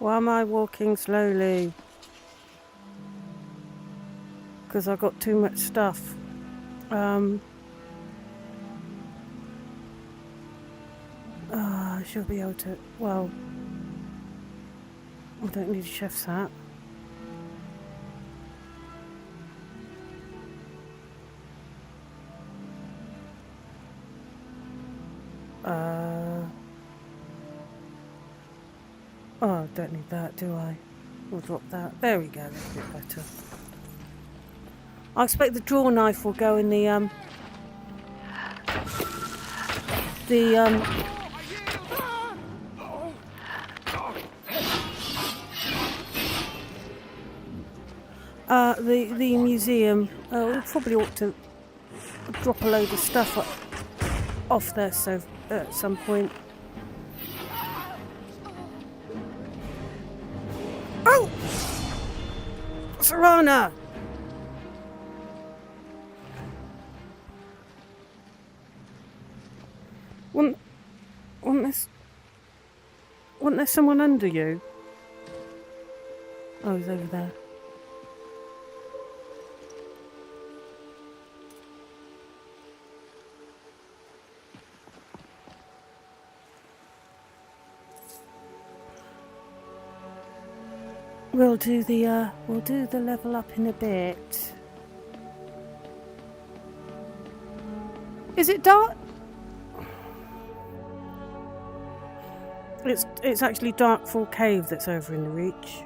Why am I walking slowly? Because I got too much stuff. I should be able to. Well, I don't need a chef's hat. Oh, I don't need that, do I? We'll drop that. There we go, that's a bit better. I expect the draw knife will go in the museum. We probably ought to drop a load of stuff off there so at some point. Serana! Wasn't there someone under you? Oh, he's over there. We'll do the level up in a bit. Is it dark? It's actually Darkfall Cave that's over in the Reach.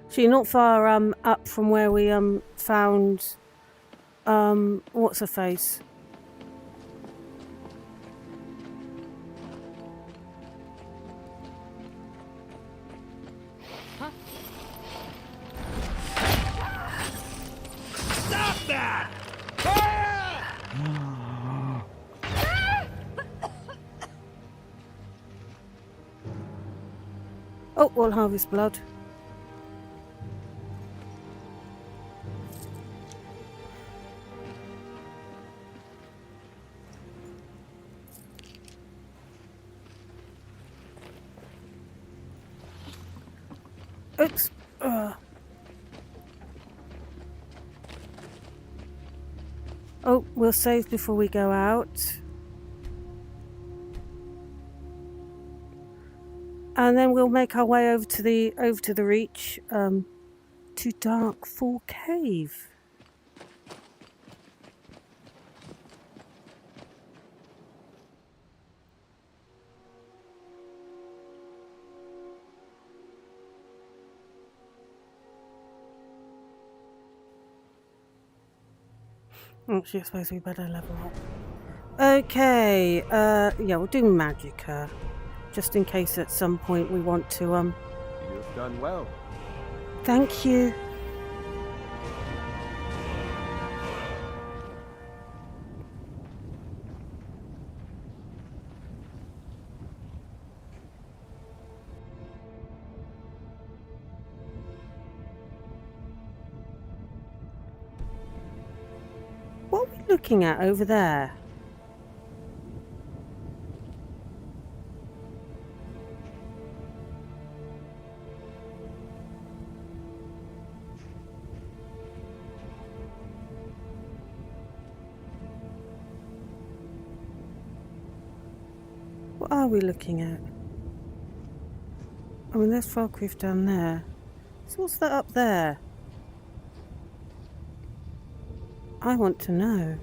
So you're not far up from where we found what's her face? Stop that! Oh, we'll harvest blood. Oops. Oh, we'll save before we go out. And then we'll make our way over to the Reach, to Darkfall Cave. Actually, I suppose we better level up. Okay, yeah, we'll do Magicka. Just in case at some point we want to, You've done well. Thank you. What are we looking at over there? What are we looking at? I mean, there's Falkreath down there. So what's that up there? I want to know.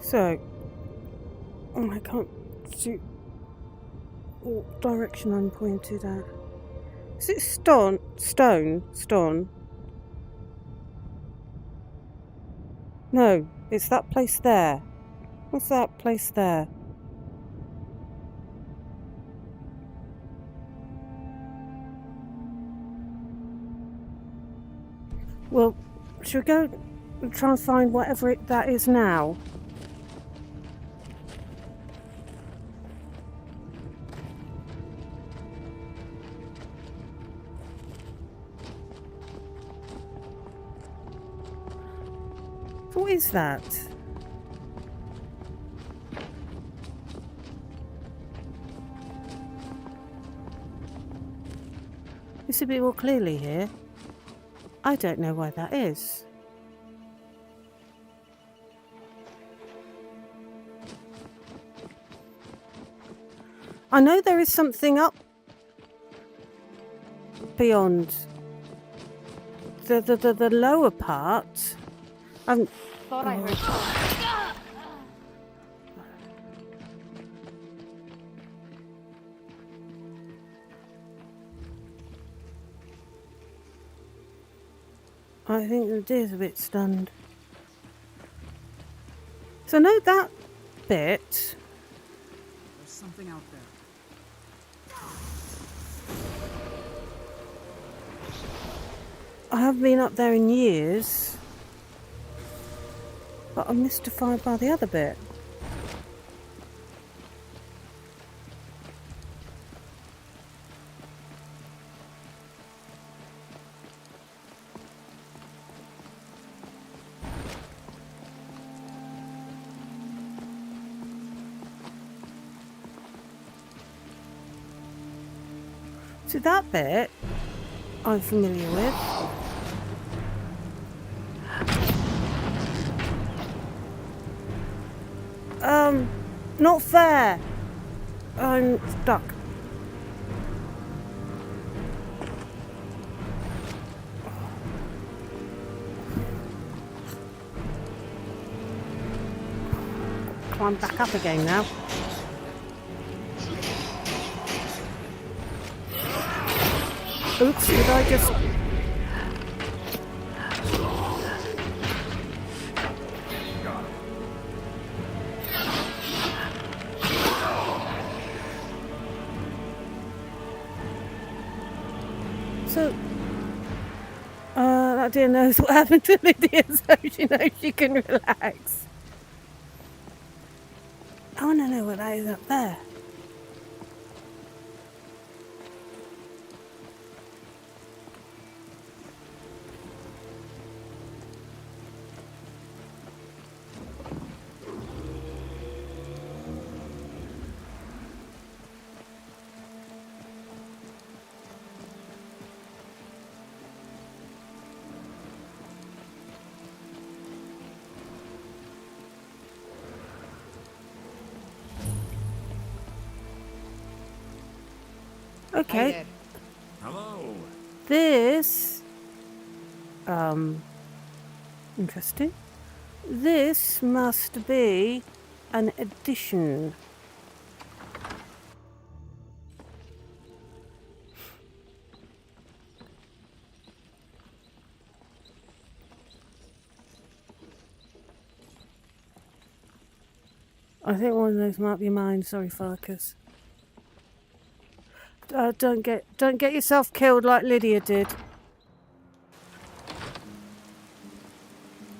So, I can't see what direction I'm pointed at. Is it stone? No, it's that place there. What's that place there? Well, should we go and try and find whatever that is now? What is that? This a bit more clearly here. I don't know why that is. I know there is something up beyond the lower part. Thought I heard. I think the deer's a bit stunned. So I know that bit. There's something out there. I haven't been up there in years. But I'm mystified by the other bit. So that bit I'm familiar with. Not fair. I'm stuck. Climb back up again now. Oops, did I just... So, that dear knows what happened to Lydia, so she knows she can relax. I want to know what that is up there. Okay. Hello. This, interesting. This must be an addition. I think one of those might be mine. Sorry, Farkas. Don't get yourself killed like Lydia did.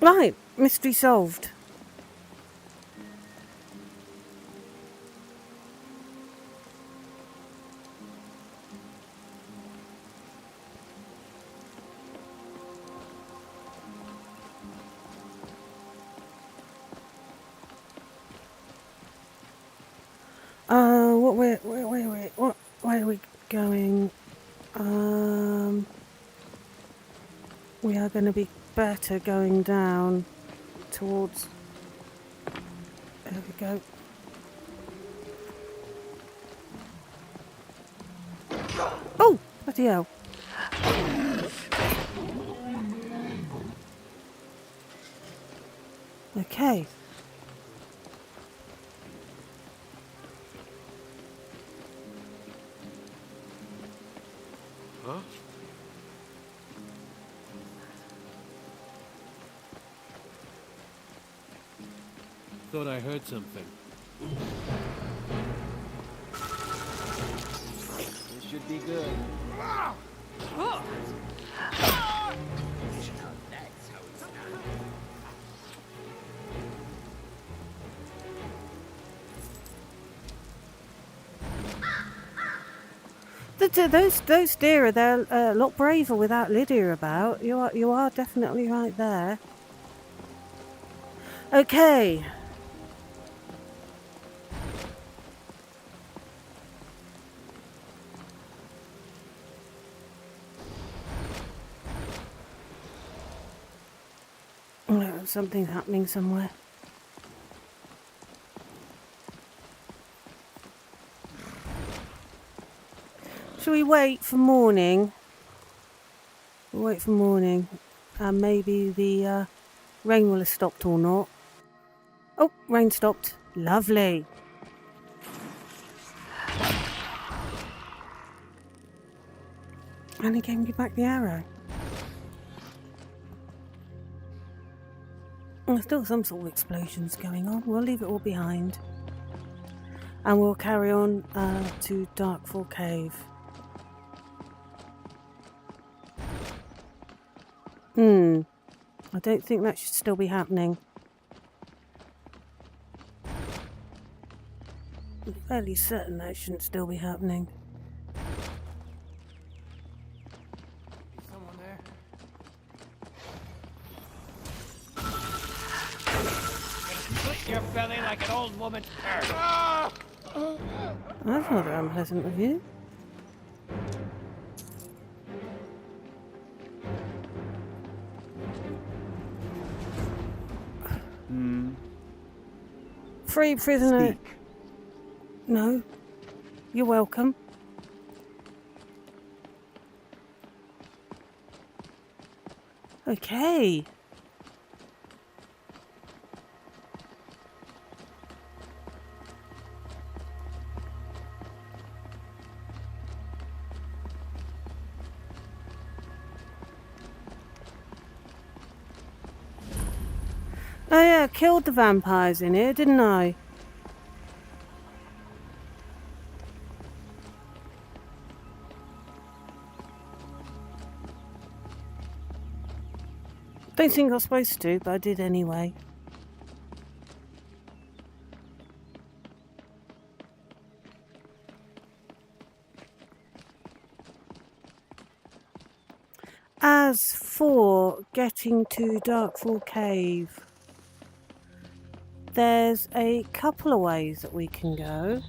Right, mystery solved. Where are we going? We are going to be better going down towards... There we go. Oh, bloody hell. Okay. Huh? Thought I heard something. This should be good. Those deer are they're a lot braver without Lydia about. You are definitely right there. Okay. Oh, something's happening somewhere. Shall we wait for morning? We'll wait for morning. And maybe the rain will have stopped or not. Oh, rain stopped. Lovely. And he gave me back the arrow. There's still some sort of explosions going on. We'll leave it all behind. And we'll carry on to Darkfall Cave. I don't think that should still be happening. I'm fairly certain that shouldn't still be happening. Someone there? Split your belly like an old woman's purse. That's not unpleasant of you. Free prisoner. Speak. No. You're welcome. Okay. Oh yeah, I killed the vampires in here, didn't I? Don't think I was supposed to, but I did anyway. As for getting to Darkfall Cave, there's a couple of ways that we can go.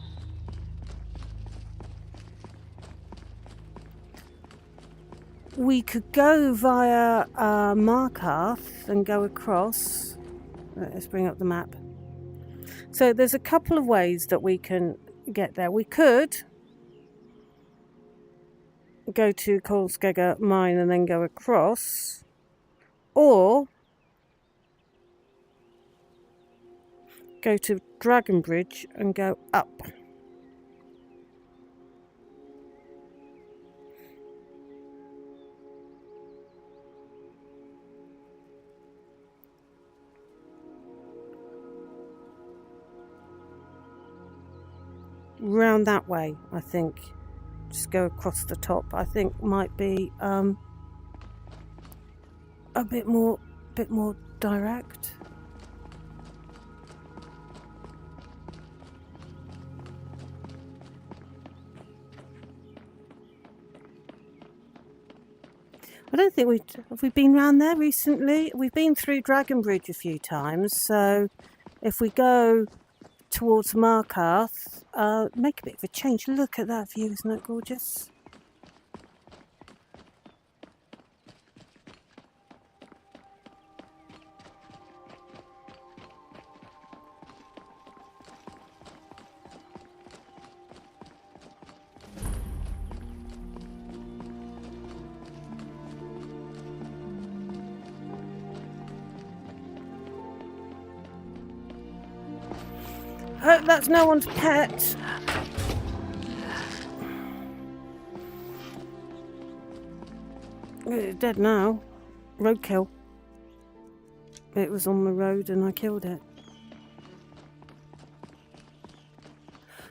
We could go via Markarth and go across. Let's bring up the map. So there's a couple of ways that we can get there. We could go to Kolskegger Mine and then go across, or go to Dragon Bridge and go up. Round that way, I think. Just go across the top. I think might be a bit more direct. I don't think have we been round there recently? We've been through Dragon Bridge a few times, so if we go towards Markarth, make a bit of a change. Look at that view, isn't it gorgeous? Hope that's no one's pet. It's dead now. Roadkill. It was on the road and I killed it.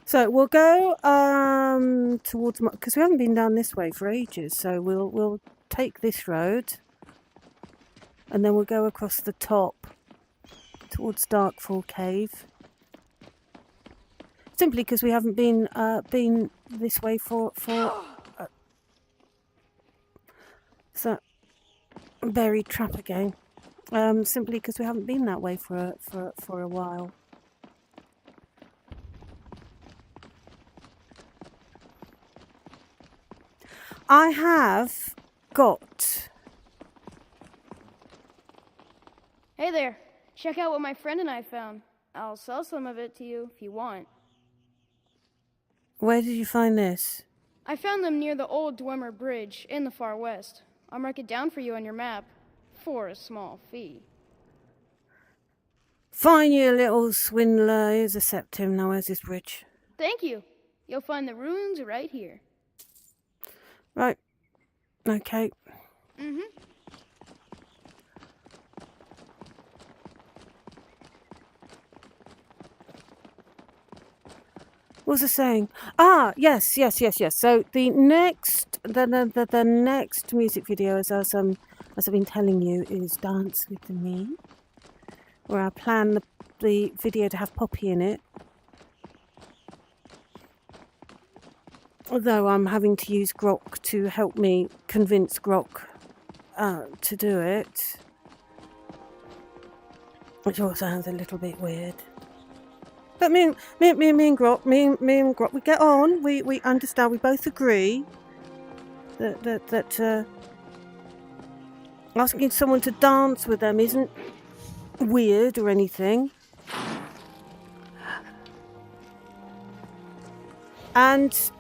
So we'll go towards, because we haven't been down this way for ages. So we'll take this road, and then we'll go across the top towards Darkfall Cave. Simply because we haven't been this way for so buried trap again. Simply because we haven't been that way for a while. I have got. Hey there! Check out what my friend and I found. I'll sell some of it to you if you want. Where did you find this? I found them near the old Dwemer Bridge in the far west. I'll mark it down for you on your map for a small fee. Fine, you little swindler. Here's a septim. Now where's this bridge? Thank you. You'll find the ruins right here. Right. Okay. Mm-hmm. What was I saying? Ah, yes. So the next music video, as I've been telling you, is Dance With Me, where I plan the video to have Poppy in it. Although I'm having to use Grok to help me convince Grok to do it, which all sounds a little bit weird. But me and Grok, we get on. We understand. We both agree that asking someone to dance with them isn't weird or anything. And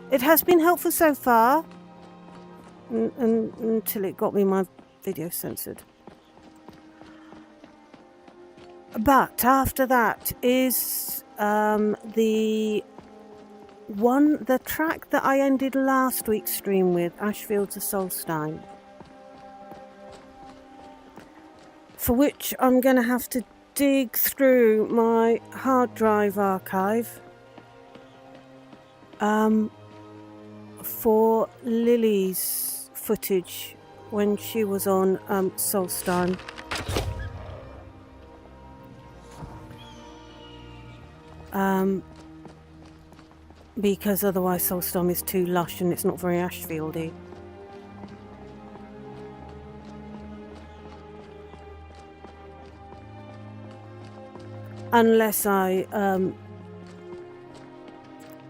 it has been helpful so far, until it got me my video censored. But after that is the track that I ended last week's stream with, Ashfield to Solstein, for which I'm going to have to dig through my hard drive archive for Lily's footage when she was on Solstein. Because otherwise Solstorm is too lush and it's not very Ashfieldy. Unless I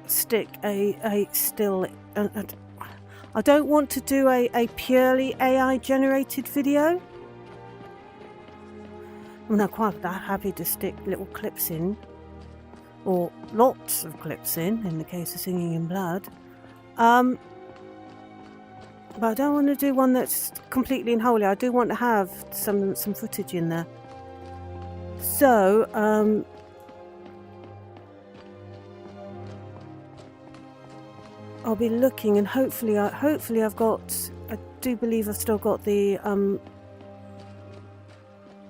stick a still... I don't want to do a purely AI generated video. I'm not quite that happy to stick little clips in, or lots of clips in the case of Singing in Blood. But I don't want to do one that's completely and wholly. I do want to have some footage in there. So, I'll be looking, and hopefully I've got. I do believe I've still got the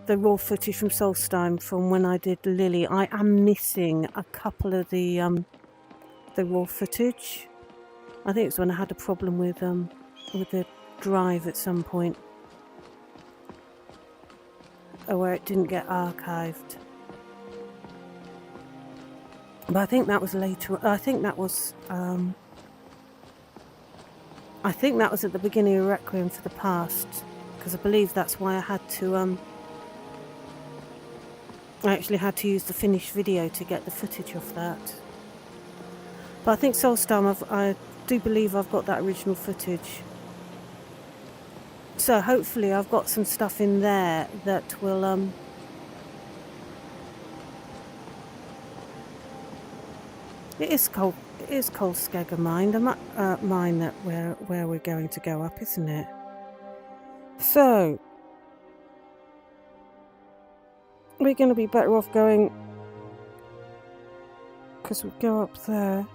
raw footage from Solstein from when I did Lily. I am missing a couple of the raw footage. I think it's when I had a problem with the drive at some point, where it didn't get archived. But I think that was later. I think that was at the beginning of Requiem for the Past, because I believe that's why I had to I actually had to use the finished video to get the footage of that. But I think Soulstorm, I do believe I've got that original footage. So hopefully I've got some stuff in there that will it is Kolskegger mine, mine that where we're going to go up, isn't it? So we're going to be better off going, because we go up there.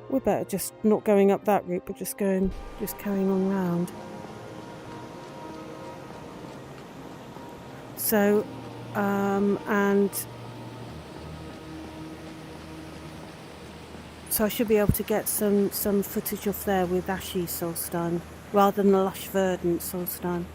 We're better just not going up that route, but just carrying on round. So, and so I should be able to get some footage off there with Ashy Solstein, rather than the lush verdant Solstein.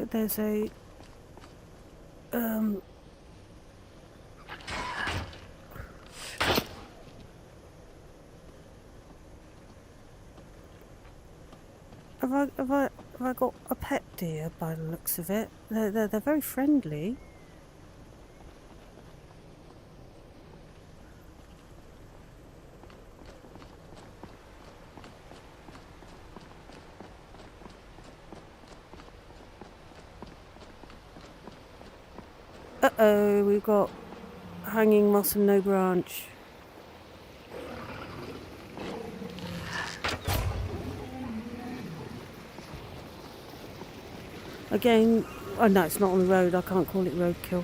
There's a have I got a pet deer by the looks of it? They're very friendly. Uh-oh, we've got hanging moss and no branch. Again, oh no, it's not on the road, I can't call it roadkill.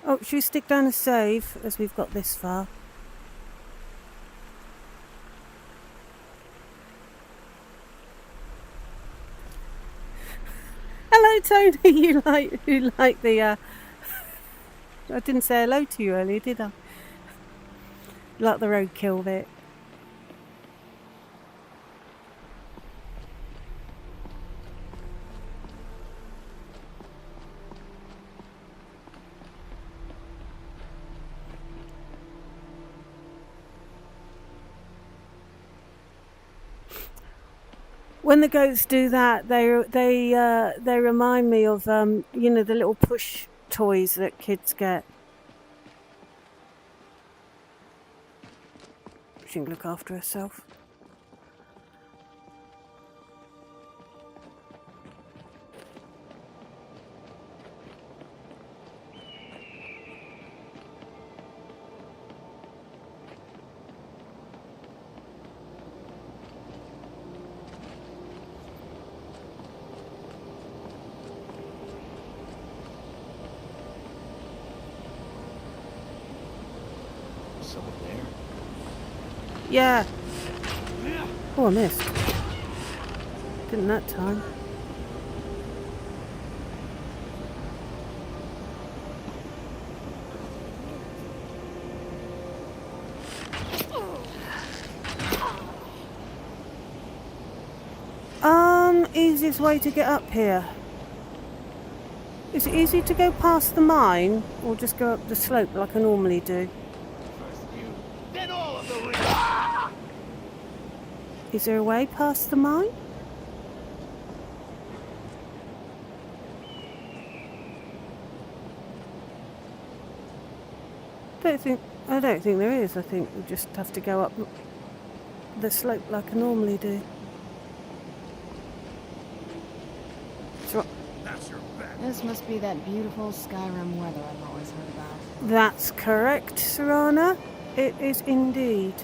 Oh, should we stick down a save as we've got this far? Hello, Tony. You like the? I didn't say hello to you earlier, did I? You like the roadkill bit? When the goats do that, they remind me of you know, the little push toys that kids get. She can look after herself. Someone there? Yeah. Oh, I missed. Didn't that time. Easiest way to get up here. Is it easy to go past the mine or just go up the slope like I normally do? Then all of the Is there a way past the mine? I don't think there is. I think we just have to go up the slope like I normally do. This must be that beautiful Skyrim weather I've always heard about. That's correct, Serana. It is indeed.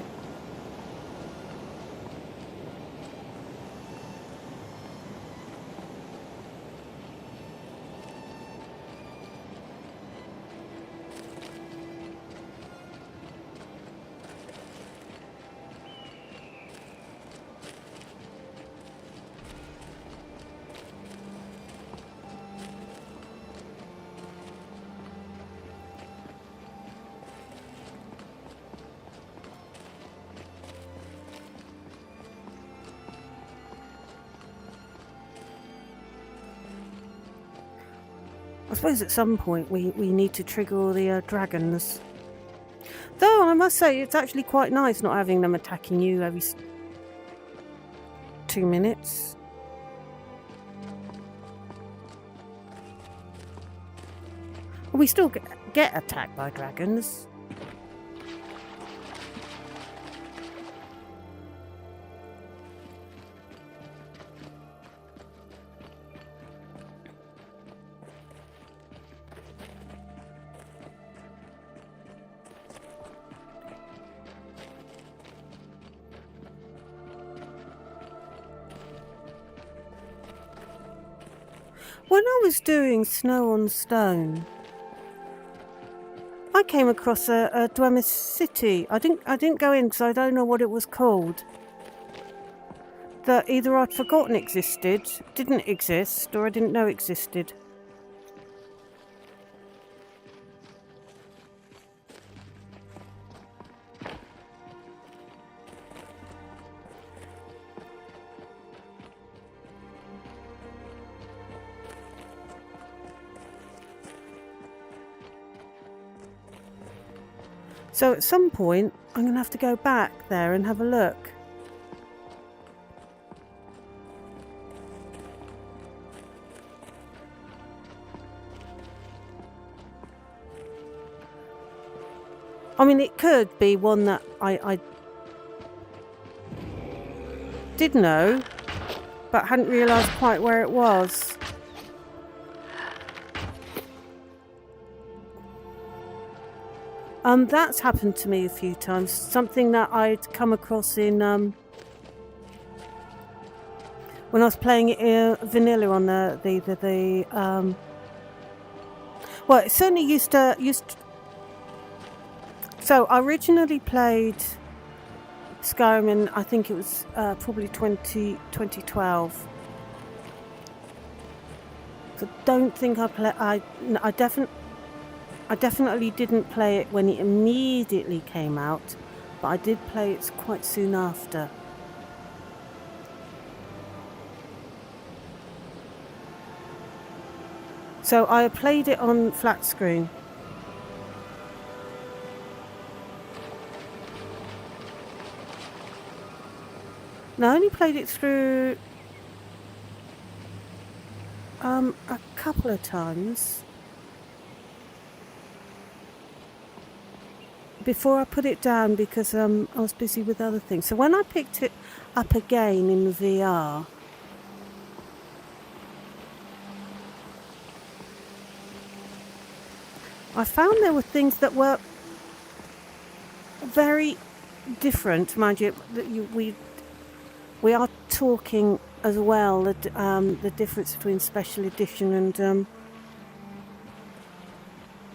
I suppose at some point we need to trigger all the dragons. Though I must say it's actually quite nice not having them attacking you every 2 minutes. We still get attacked by dragons. When I was doing Snow on Stone, I came across a Dwemer city. I didn't go in because I don't know what it was called. That either I'd forgotten existed, didn't exist, or I didn't know existed. So at some point, I'm going to have to go back there and have a look. I mean, it could be one that I did know, but hadn't realised quite where it was. That's happened to me a few times. Something that I'd come across in when I was playing it vanilla on the well, it certainly used to. So I originally played Skyrim in, I think it was probably 2012. So don't think I definitely didn't play it when it immediately came out, but I did play it quite soon after. So I played it on flat screen. No, I only played it through a couple of times before I put it down because I was busy with other things. So when I picked it up again in the VR, I found there were things that were very different, mind you. We are talking as well the difference between special edition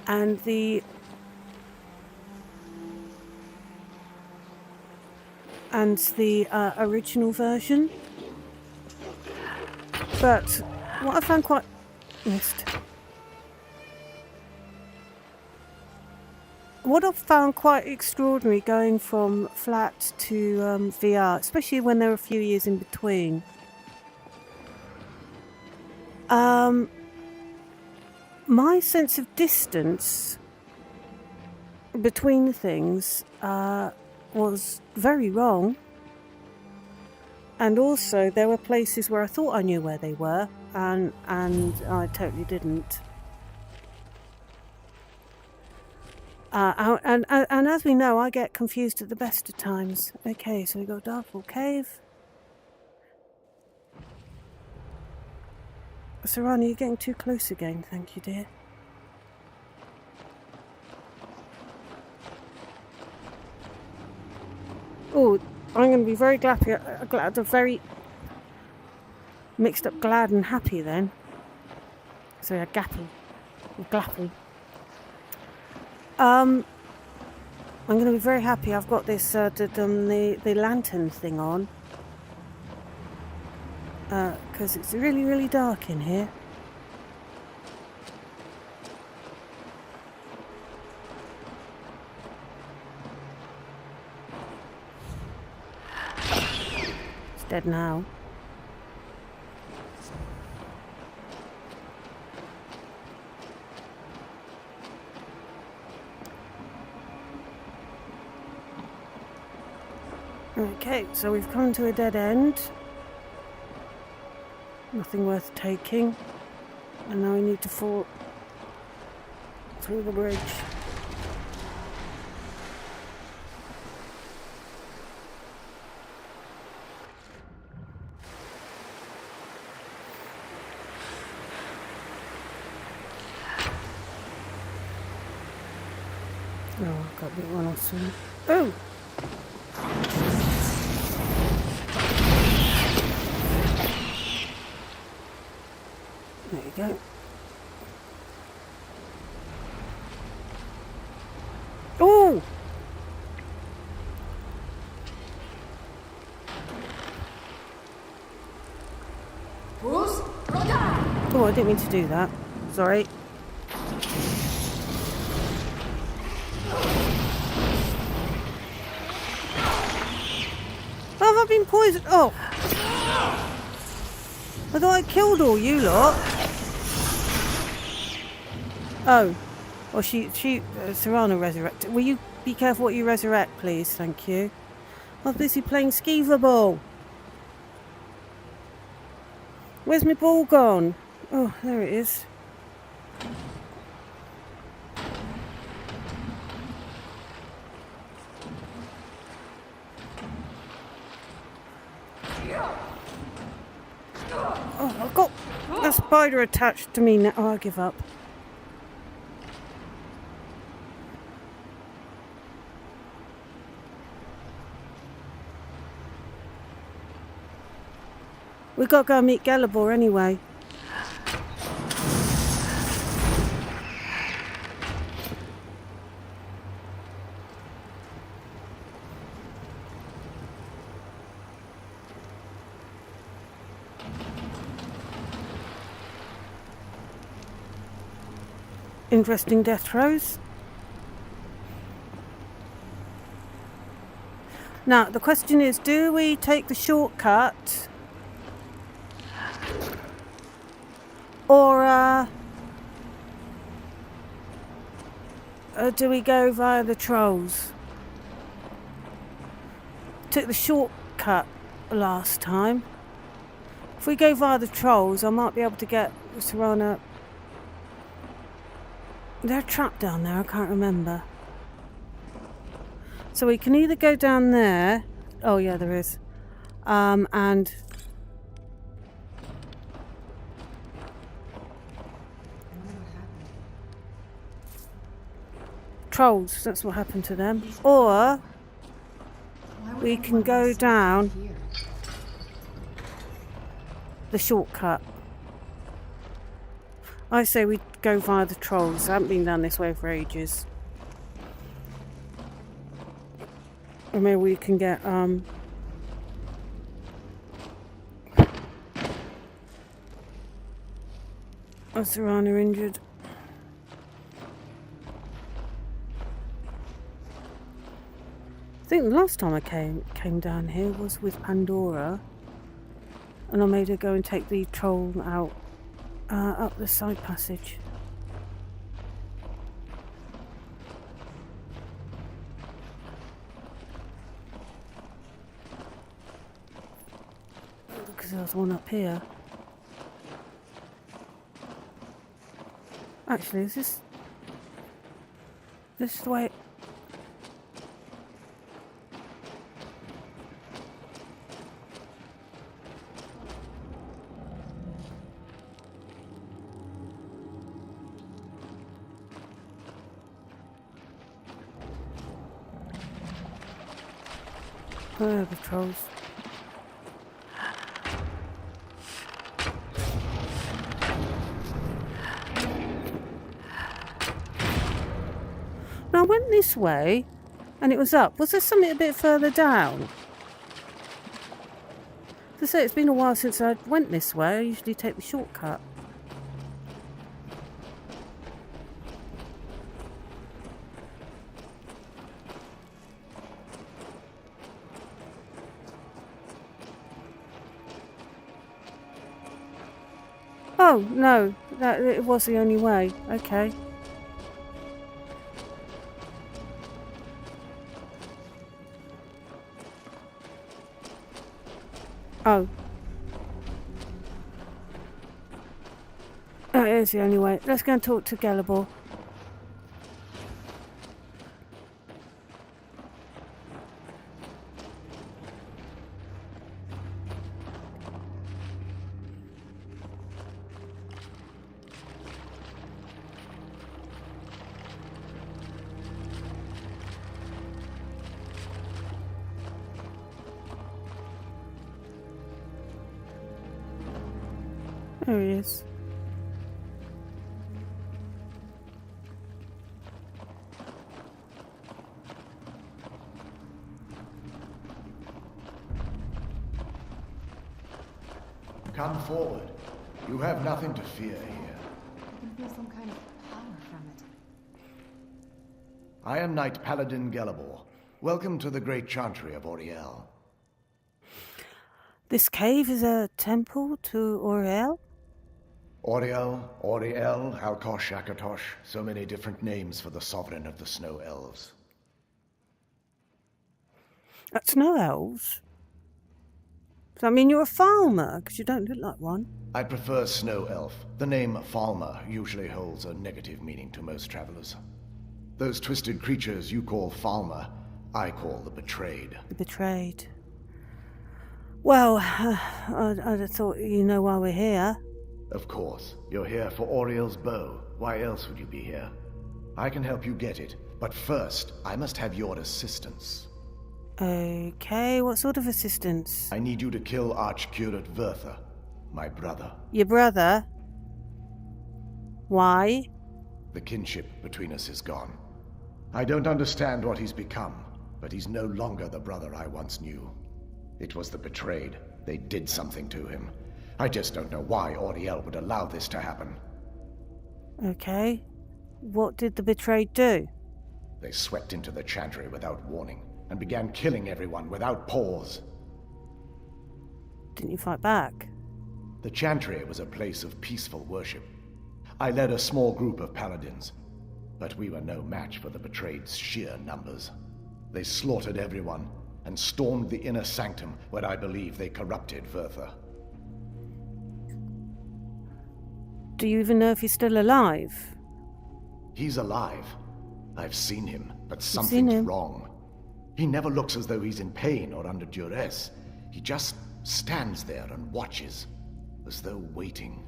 and the original version. But what I found quite What I've found quite extraordinary going from flat to VR, especially when there are a few years in between, my sense of distance between things was very wrong. And also there were places where I thought I knew where they were and I totally didn't. And as we know, I get confused at the best of times. Okay, so we got Darkfall Cave. Serrano, you're getting too close again. Thank you, dear. Oh, I'm going to be very glad, very mixed up glad and happy then. Sorry, glappy. I'm going to be very happy I've got this the lantern thing on because it's really, really dark in here. It's dead now. Okay, so we've come to a dead end. Nothing worth taking. And now we need to fall through the bridge. Oh, I've got a bit one or two. Oh! There you go. Oh! Oh, I didn't mean to do that. Sorry. Oh, have I been poisoned? Oh! I thought I killed all you lot. Oh. Well, Serrano resurrected. Will you be careful what you resurrect, please? Thank you. I was busy playing skeever ball. Where's my ball gone? Oh, there it is. Oh, I've got a spider attached to me now. Oh, I give up. We've got to go meet Gelibor anyway. Interesting death throws. Now, the question is, do we take the shortcut? Or do we go via the trolls? Took the shortcut last time. If we go via the trolls, I might be able to get Serana. They're trapped down there, I can't remember. So we can either go down there. Oh yeah, there is. And trolls, that's what happened to them. Or we can go down the shortcut. I say we go via the trolls. I haven't been down this way for ages. Or maybe we can get Serana injured. I think the last time I came down here was with Pandora, and I made her go and take the troll out up the side passage. Because there was one up here. Actually, is this is the way? Oh, the trolls. Now I went this way and it was up. Was there something a bit further down? To say it's been a while since I went this way. I usually take the shortcut. Oh, no, it was the only way. Okay. Oh. Oh, it is the only way. Let's go and talk to Gelibor. There he is. Come forward. You have nothing to fear here. I can feel some kind of power from it. I am Knight Paladin Gelibor. Welcome to the great chantry of Auriel. This cave is a temple to Auriel? Auriel, Auriel, Alkosh, Akatosh, so many different names for the sovereign of the Snow Elves. Snow Elves? Does that mean you're a farmer? Because you don't look like one. I prefer Snow Elf. The name Falmer usually holds a negative meaning to most travelers. Those twisted creatures you call Falmer, I call the Betrayed. The Betrayed. Well, I'd have thought you know why we're here. Of course. You're here for Auriel's bow. Why else would you be here? I can help you get it, but first, I must have your assistance. Okay, what sort of assistance? I need you to kill Archcurate Verther, my brother. Your brother? Why? The kinship between us is gone. I don't understand what he's become, but he's no longer the brother I once knew. It was the Betrayed. They did something to him. I just don't know why Auriel would allow this to happen. Okay. What did the Betrayed do? They swept into the chantry without warning, and began killing everyone without pause. Didn't you fight back? The chantry was a place of peaceful worship. I led a small group of paladins, but we were no match for the Betrayed's sheer numbers. They slaughtered everyone, and stormed the inner sanctum where I believe they corrupted Verther. Do you even know if he's still alive? He's alive. I've seen him, but seen something's him? wrong. He never looks as though he's in pain or under duress. He just stands there and watches, as though waiting.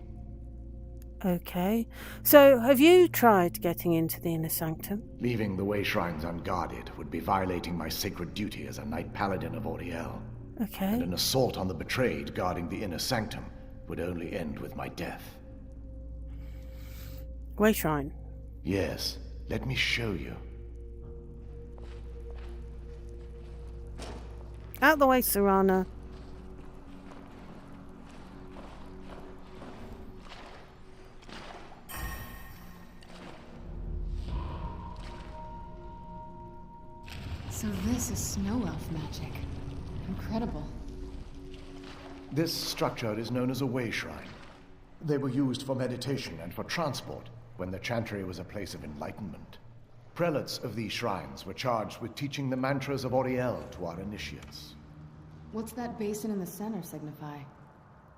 Okay. So, have you tried getting into the inner sanctum? Leaving the way shrines unguarded would be violating my sacred duty as a knight paladin of Auriel. Okay. And an assault on the betrayed guarding the inner sanctum would only end with my death. Way shrine. Yes, let me show you. Out the way, Serana. So this is snow elf magic. Incredible. This structure is known as a way shrine. They were used for meditation and for transport when the chantry was a place of enlightenment. Prelates of these shrines were charged with teaching the mantras of Auriel to our initiates. What's that basin in the center signify?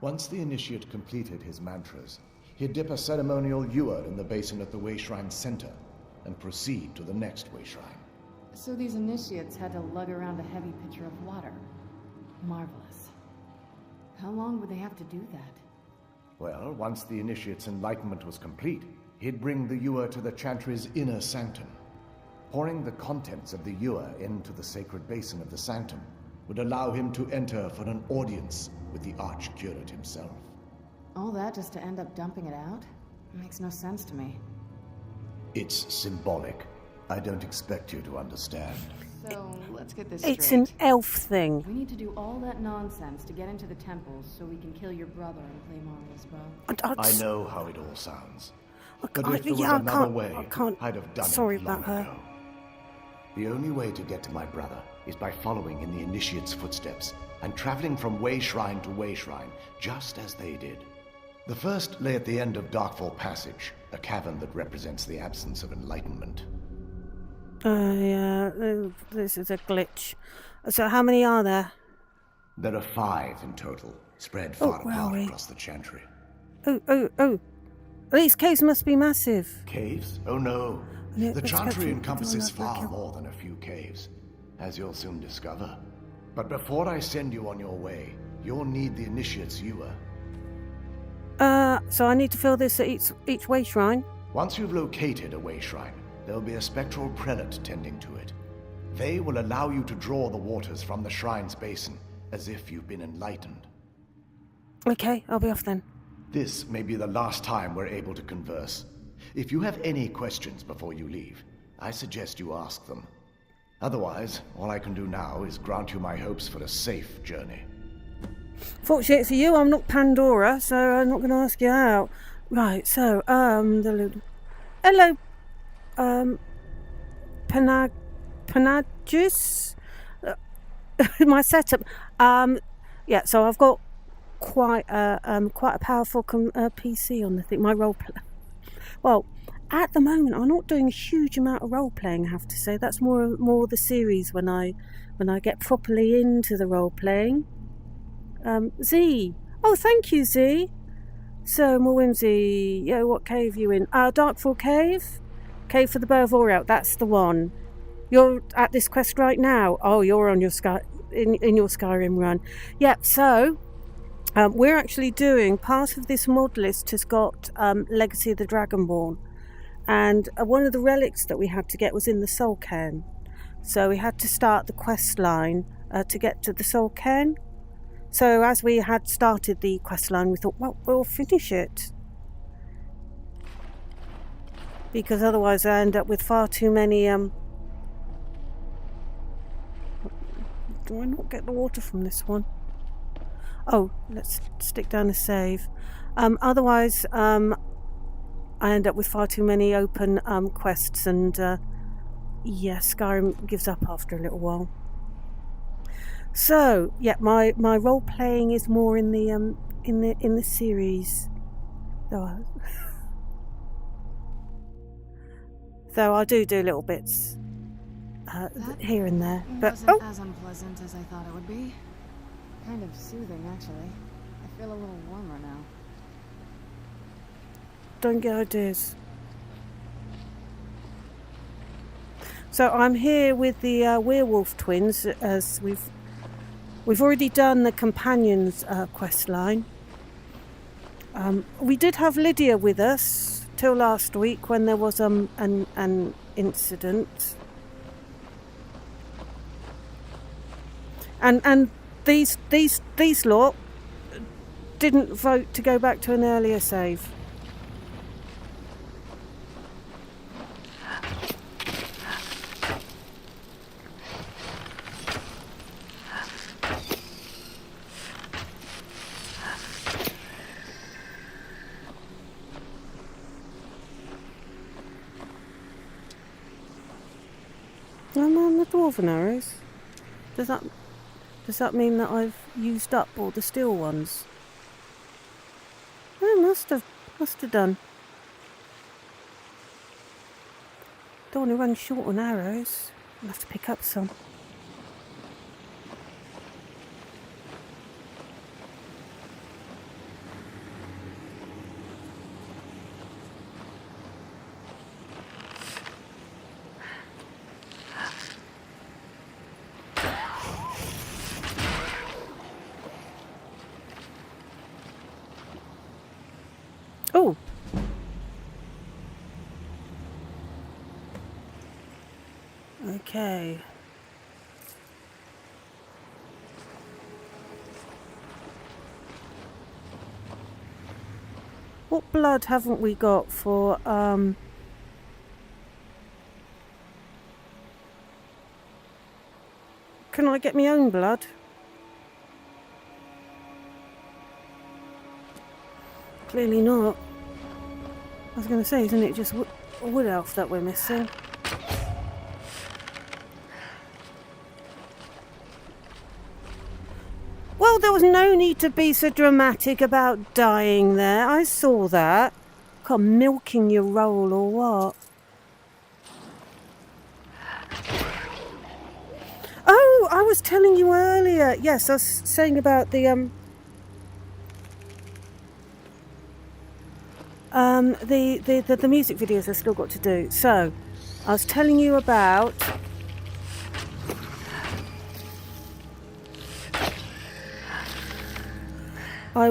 Once the initiate completed his mantras, he'd dip a ceremonial ewer in the basin at the way shrine's center and proceed to the next way shrine. So these initiates had to lug around a heavy pitcher of water. Marvelous. How long would they have to do that? Well, once the initiate's enlightenment was complete, he'd bring the ewer to the chantry's inner sanctum. Pouring the contents of the ewer into the sacred basin of the sanctum would allow him to enter for an audience with the arch-curate himself. All that just to end up dumping it out? Makes no sense to me. It's symbolic. I don't expect you to understand. So, let's get this straight. It's an elf thing. We need to do all that nonsense to get into the temples so we can kill your brother and claim Auriel's bow. I know how it all sounds. But I if there was can't- another way, I can't. I'd have done Sorry it long about her. ago. The only way to get to my brother is by following in the initiate's footsteps and traveling from way shrine to way shrine, just as they did. The first lay at the end of Darkfall Passage, a cavern that represents the absence of enlightenment. Yeah, this is a glitch. So how many are there? There are 5 in total, spread far apart across the chantry. Oh. These caves must be massive. Caves? Oh no. Yeah, The let's go chantry to- encompasses to far White Phial. more than a few caves, as you'll soon discover. But before I send you on your way, you'll need the initiate's ewer. So I need to fill this at each way shrine? Once you've located a way shrine, there'll be a spectral prelate tending to it. They will allow you to draw the waters from the shrine's basin, as if you've been enlightened. Okay, I'll be off then. This may be the last time we're able to converse. If you have any questions before you leave, I suggest you ask them. Otherwise, all I can do now is grant you my hopes for a safe journey. Fortunately for you, I'm not Pandora, so I'm not going to ask you out. Right, so, hello, Panagus? My setup. Yeah, so I've got quite a powerful PC on the thing. My role play. Well, at the moment, I'm not doing a huge amount of role playing. I have to say that's more the series when I get properly into the role playing. Z. Oh, thank you, Z. So, more Whimsy. Yeah, what cave you in? Darkfall Cave. Cave for the Bow of Auriel. That's the one. You're at this quest right now. Oh, you're on your in your Skyrim run. Yeah. So. We're actually doing part of this mod list has got Legacy of the Dragonborn, and one of the relics that we had to get was in the Soul Cairn, so we had to start the quest line to get to the Soul Cairn. So as we had started the quest line, we thought, well, we'll finish it, because otherwise I end up with far too many. Do I not get the water from this one? Oh, let's stick down a save. Otherwise, I end up with far too many open quests, and yeah, Skyrim gives up after a little while. So, yeah, my role playing is more in the series. Though I do little bits here and there, but wasn't as unpleasant as I thought it would be. Kind of soothing, actually. I feel a little warmer now. don't get ideas. So I'm here with the werewolf twins, as we've already done the companions quest line. We did have Lydia with us till last week when there was an incident, and these lot didn't vote to go back to an earlier save. I'm on the dwarven arrows. Does that mean that I've used up all the steel ones? I must have done. Don't want to run short on arrows. I'll have to pick up some. Oh! Okay. What blood haven't we got for, Can I get my own blood? Clearly not. I was going to say, isn't it just wood elf that we're missing? Well, there was no need to be so dramatic about dying there. I saw that. God, milking your roll or what? Oh, I was telling you earlier. Yes, I was saying about the music videos I've still got to do. So, I was telling you about what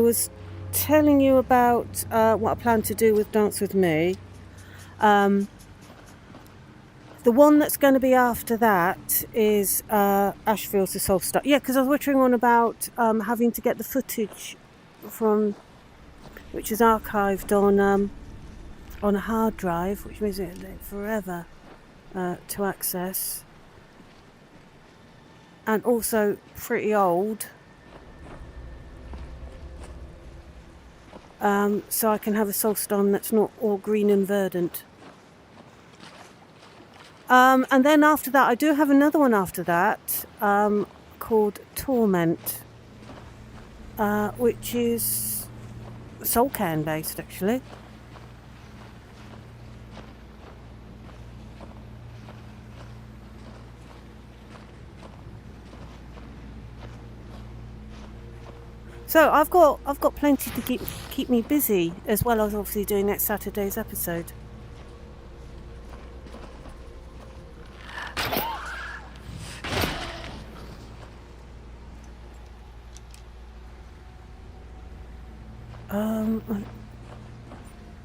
I plan to do with Dance With Me. The one that's going to be after that is Ashfield's The Soul Star. Yeah, because I was wittering on about having to get the footage from, which is archived on a hard drive, which means it takes forever to access, and also pretty old. So I can have a Soulstone that's not all green and verdant. And then after that, I do have another one after that, called Torment, which is Soulcan based, actually. So I've got plenty to keep me busy, as well as obviously doing next Saturday's episode.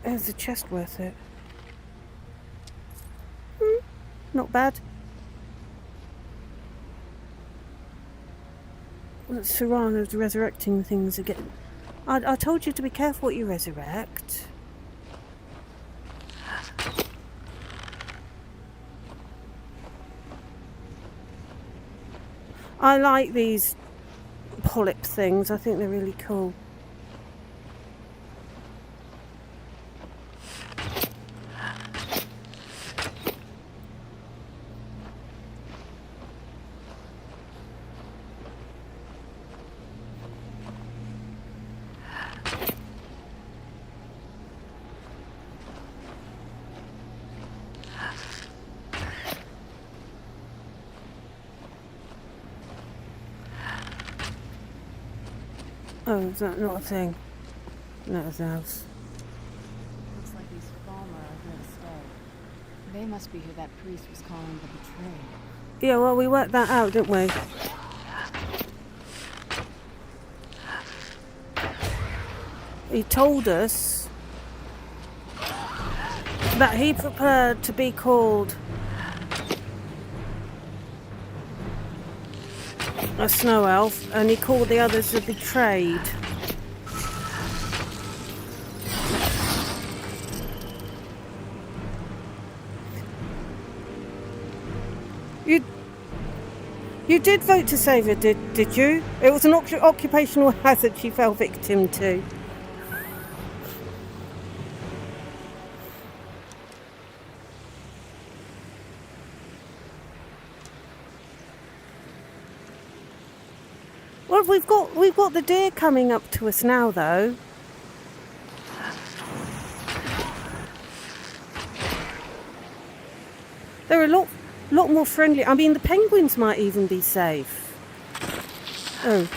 Is the chest worth it? Not bad. Serrano's resurrecting things again. I told you to be careful what you resurrect. I like these polyp things. I think they're really cool. Oh, is that not a thing? No, it's a house. Looks like must be who that priest was calling the betrayed. Yeah, well, we worked that out, didn't we? He told us that he preferred to be called a snow elf, and he called the others the betrayed. You did vote to save her, did you? It was an occupational hazard she fell victim to. Well, we've got the deer coming up to us now, though. They're a lot more friendly. I mean, the penguins might even be safe. Oh.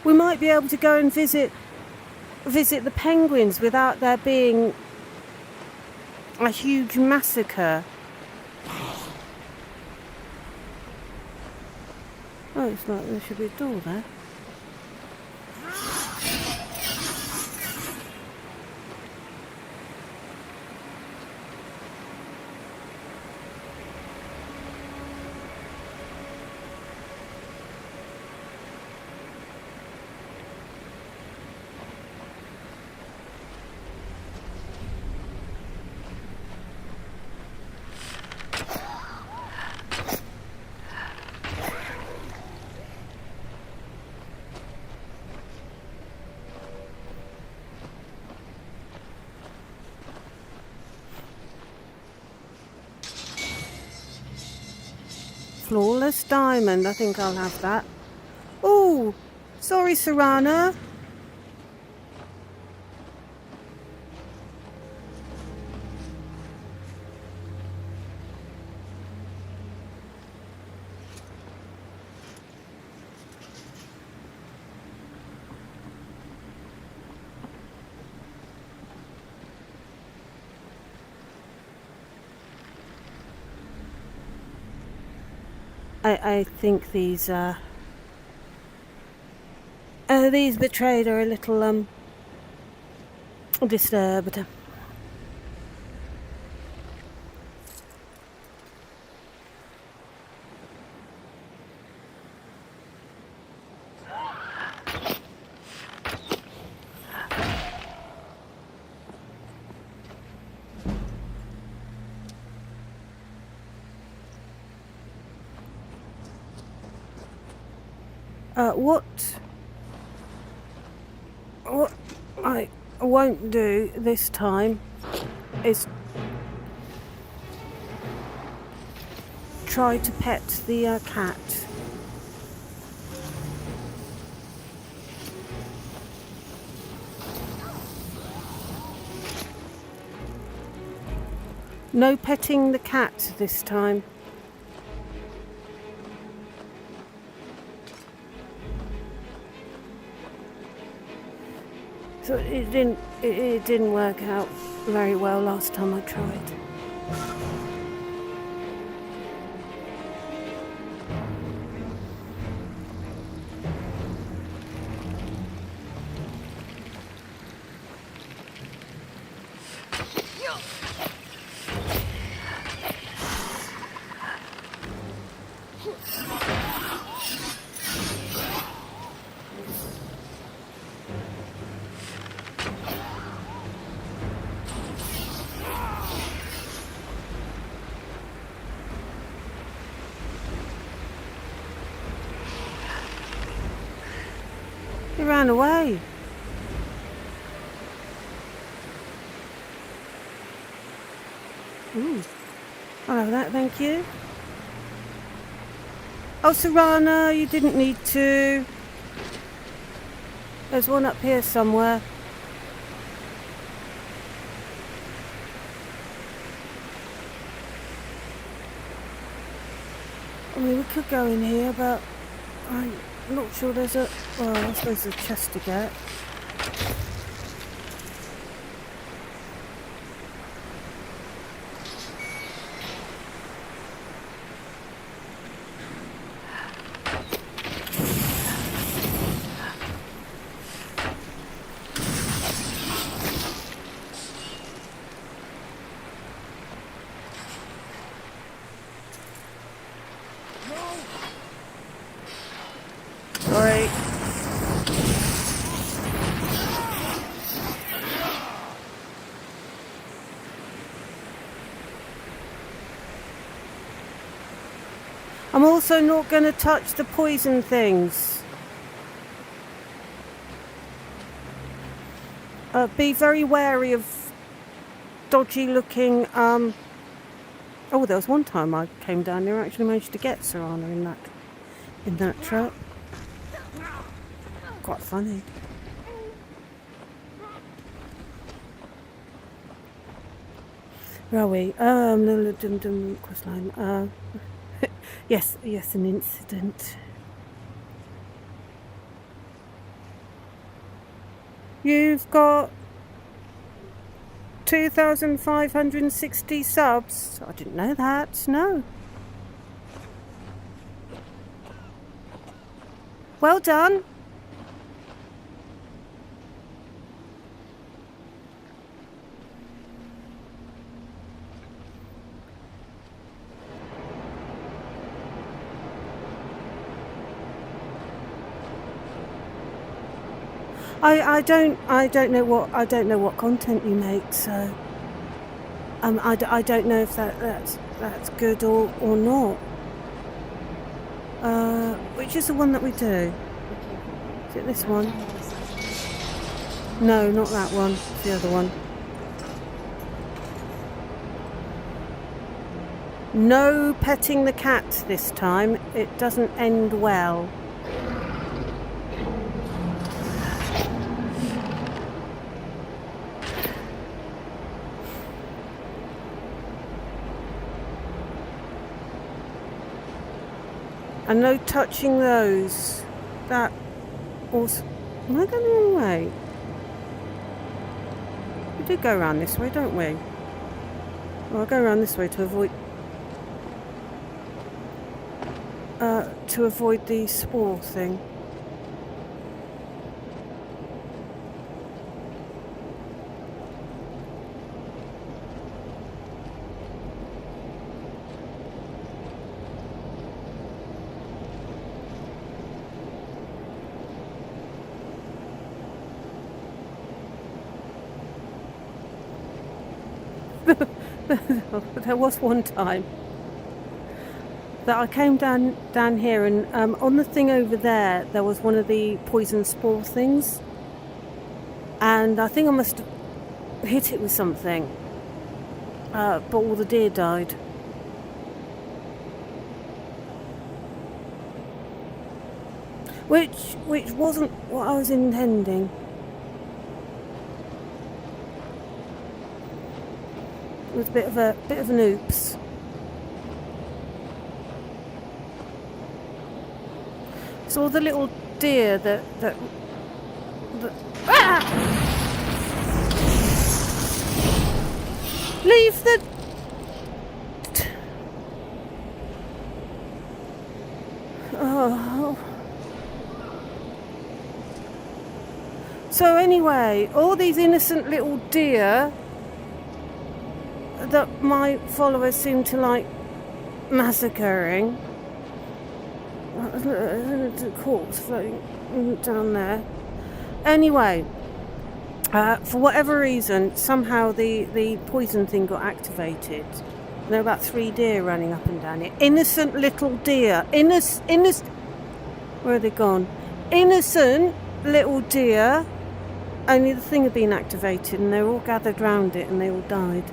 We might be able to go and visit the penguins without there being a huge massacre. Oh, it's like there should be a door there. Flawless diamond, I think I'll have that. Oh, sorry, Serana. I think these betrayed are a little disturbed. What I won't do this time is try to pet the cat. No petting the cat this time. So it didn't work out very well last time I tried. He ran away. Ooh. I'll have that, thank you. Oh, Serana, you didn't need to. There's one up here somewhere. I mean, we could go in here, but I'm not sure there's a... Well, I suppose there's a chest to get. Sorry. I'm also not going to touch the poison things. Be very wary of dodgy looking... Oh, there was one time I came down here and actually managed to get Serana in that trap. Quite funny. Where are we? Questline. Yes, an incident. You've got 2,560 subs. I didn't know that. No. Well done. I don't know what content you make, so I don't know if that's good or not. Which is the one that we do? Is it this one? No, not that one. It's the other one. No petting the cat this time. It doesn't end well. And no touching those. That also... Am I going the wrong way? We do go around this way, don't we? Well, I'll go around this way to avoid... the spore thing. There was one time that I came down here and on the thing over there was one of the poison spore things, and I think I must have hit it with something, but all the deer died. Which wasn't what I was intending. It was a bit of an oops. So all the little deer that ah! Leave the oh. So anyway, all these innocent little deer that my followers seem to like massacring. There's a corpse floating down there. Anyway, for whatever reason, somehow the poison thing got activated. There are about 3 deer running up and down it. Innocent little deer. Where are they gone? Innocent little deer. Only the thing had been activated and they were all gathered round it and they all died.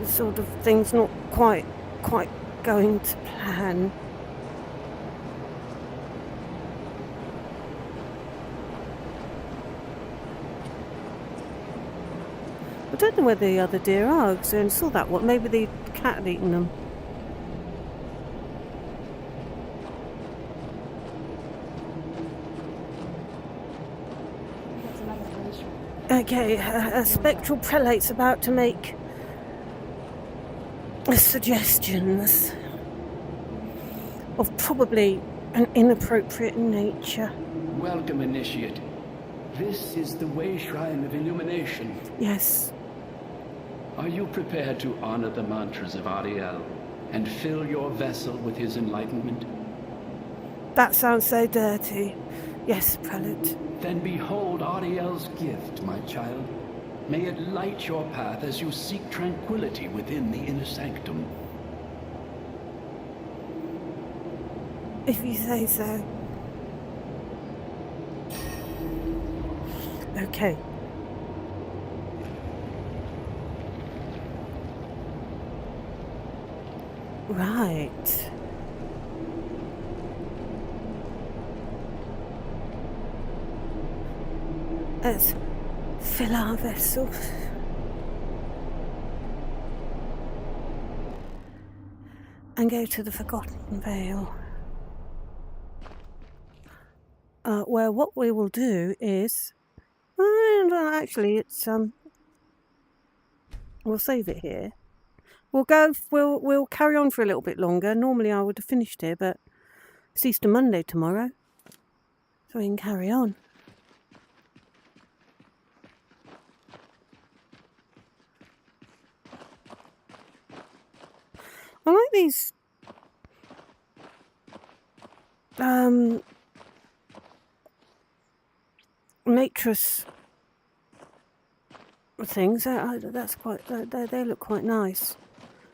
Sort of things not quite going to plan. don't know where the other deer are, because I saw that one. Maybe the cat had eaten them. Okay, a spectral prelate's about to make suggestions of probably an inappropriate nature. Welcome, Initiate. This is the Way Shrine of Illumination. Yes. Are you prepared to honor the mantras of Ariel and fill your vessel with his enlightenment? That sounds so dirty. Yes, prelate. Then behold Ariel's gift, my child. May it light your path as you seek tranquility within the inner sanctum. If you say so. Okay. Right. Let's fill our vessels. And go to the Forgotten Vale. Where what we will do is... actually, it's... We'll save it here. We'll carry on for a little bit longer. Normally I would have finished here, but it's Easter Monday tomorrow. So we can carry on. I like these mattress things. That's quite. They look quite nice.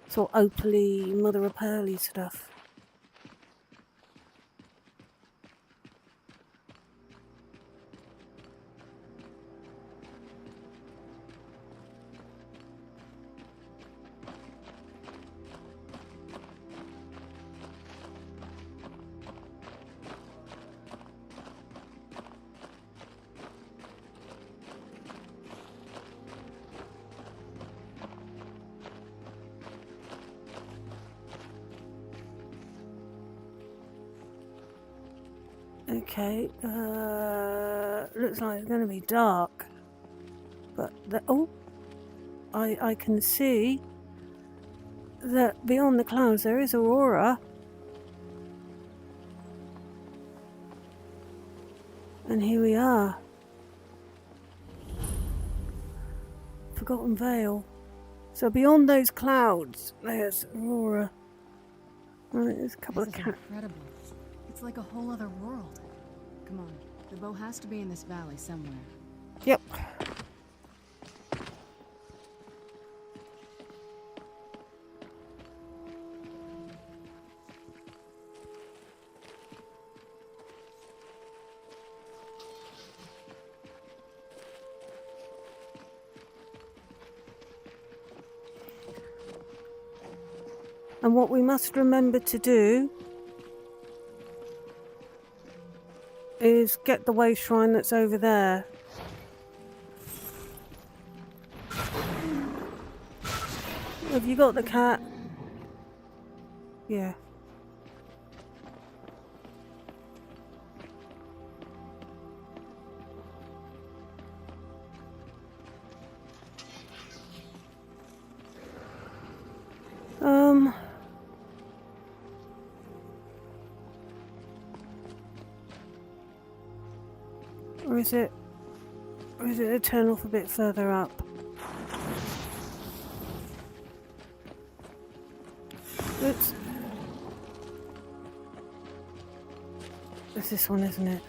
Sort of opally, mother of pearly stuff. Okay, looks like it's going to be dark, but I can see that beyond the clouds there is aurora, and here we are, Forgotten Vale. So beyond those clouds, there's aurora. Right, there's a couple of cats. Incredible. It's like a whole other world. Come on, the bow has to be in this valley somewhere. Yep. And what we must remember to do is get the way shrine that's over there. Have you got the cat? Yeah. Or is it a turn off a bit further up? Oops. It's this one, isn't it?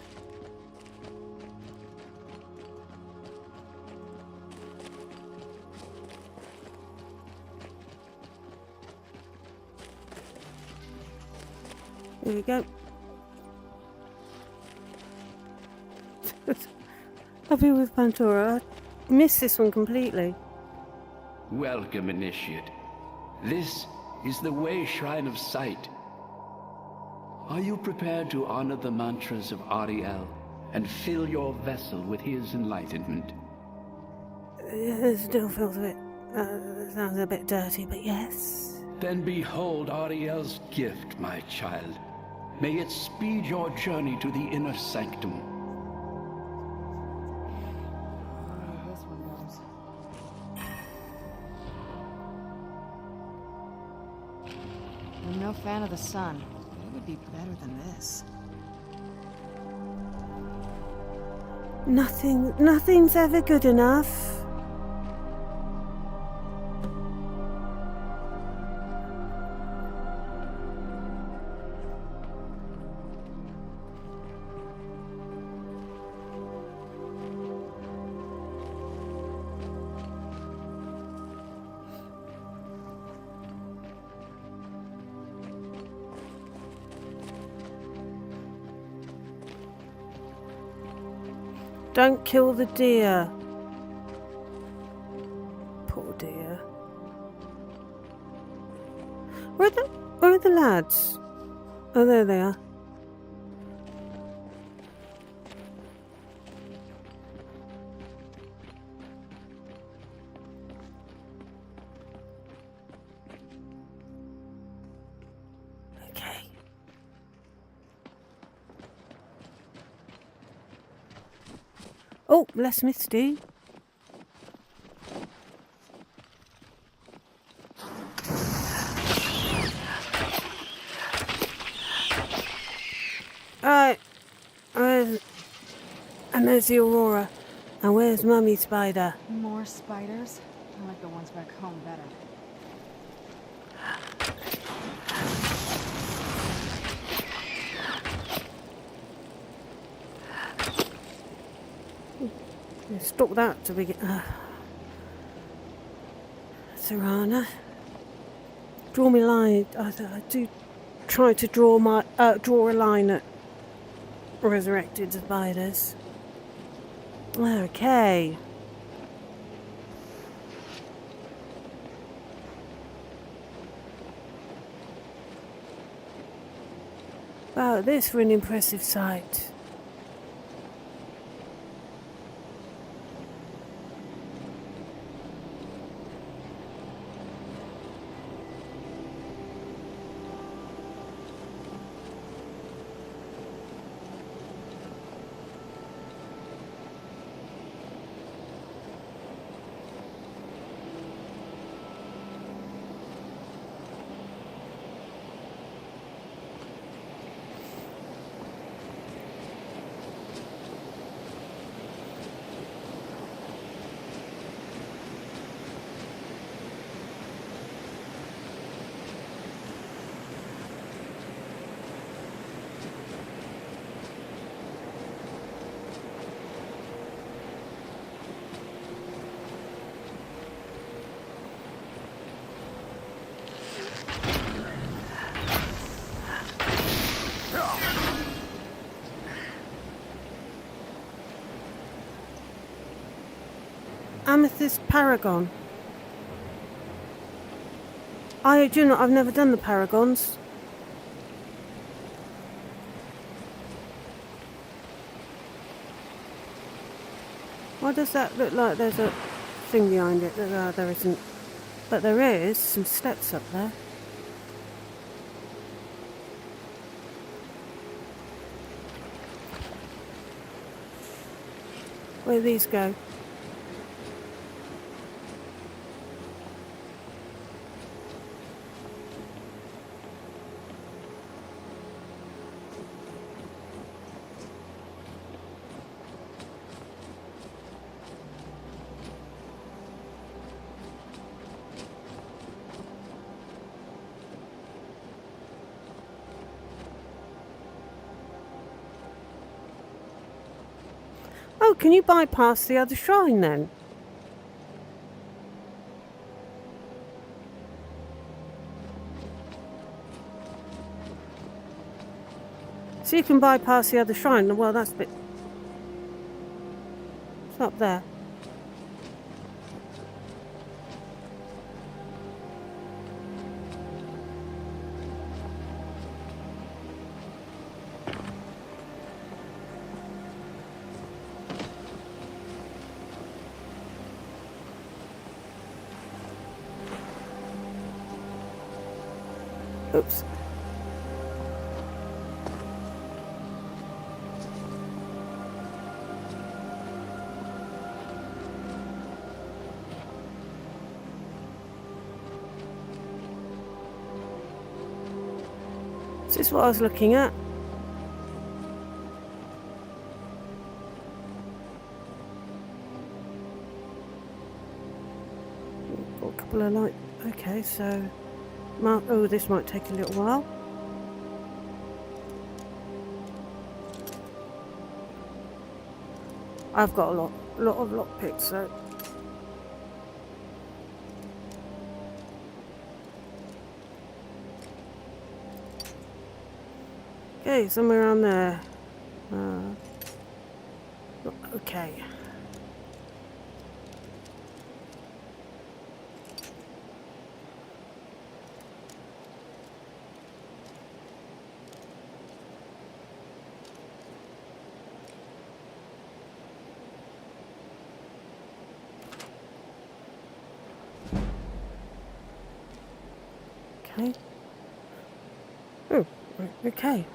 There we go. I'll be with Pandora. I missed this one completely. Welcome, Initiate. This is the Way Shrine of Sight. Are you prepared to honor the mantras of Ariel and fill your vessel with his enlightenment? It still feels a bit. Sounds a bit dirty, but yes. Then behold Ariel's gift, my child. May it speed your journey to the inner sanctum. This one goes. I'm no fan of the sun. It would be better than this. Nothing's ever good enough. Don't kill the deer. Poor deer. Where are the lads? Oh, there they are. Okay. Oh, less misty. Alright. And there's the Aurora. And where's Mummy Spider? More spiders? I like the ones back home better. Stop that to begin. Serana. Draw me line. I do try to draw a line at resurrected spiders. Okay. Wow, this for an impressive sight. Amethyst Paragon. I do not. I've never done the Paragons. Why does that look like there's a thing behind it? There isn't. But there is some steps up there. Where do these go? Oh, can you bypass the other shrine then? So you can bypass the other shrine. Well, that's a bit... It's up there. Oops. Is this what I was looking at? Got a couple of light. Okay, so oh, this might take a little while. I've got a lot of lockpicks, so. Okay, somewhere around there. Okay. Okay. Oh, okay.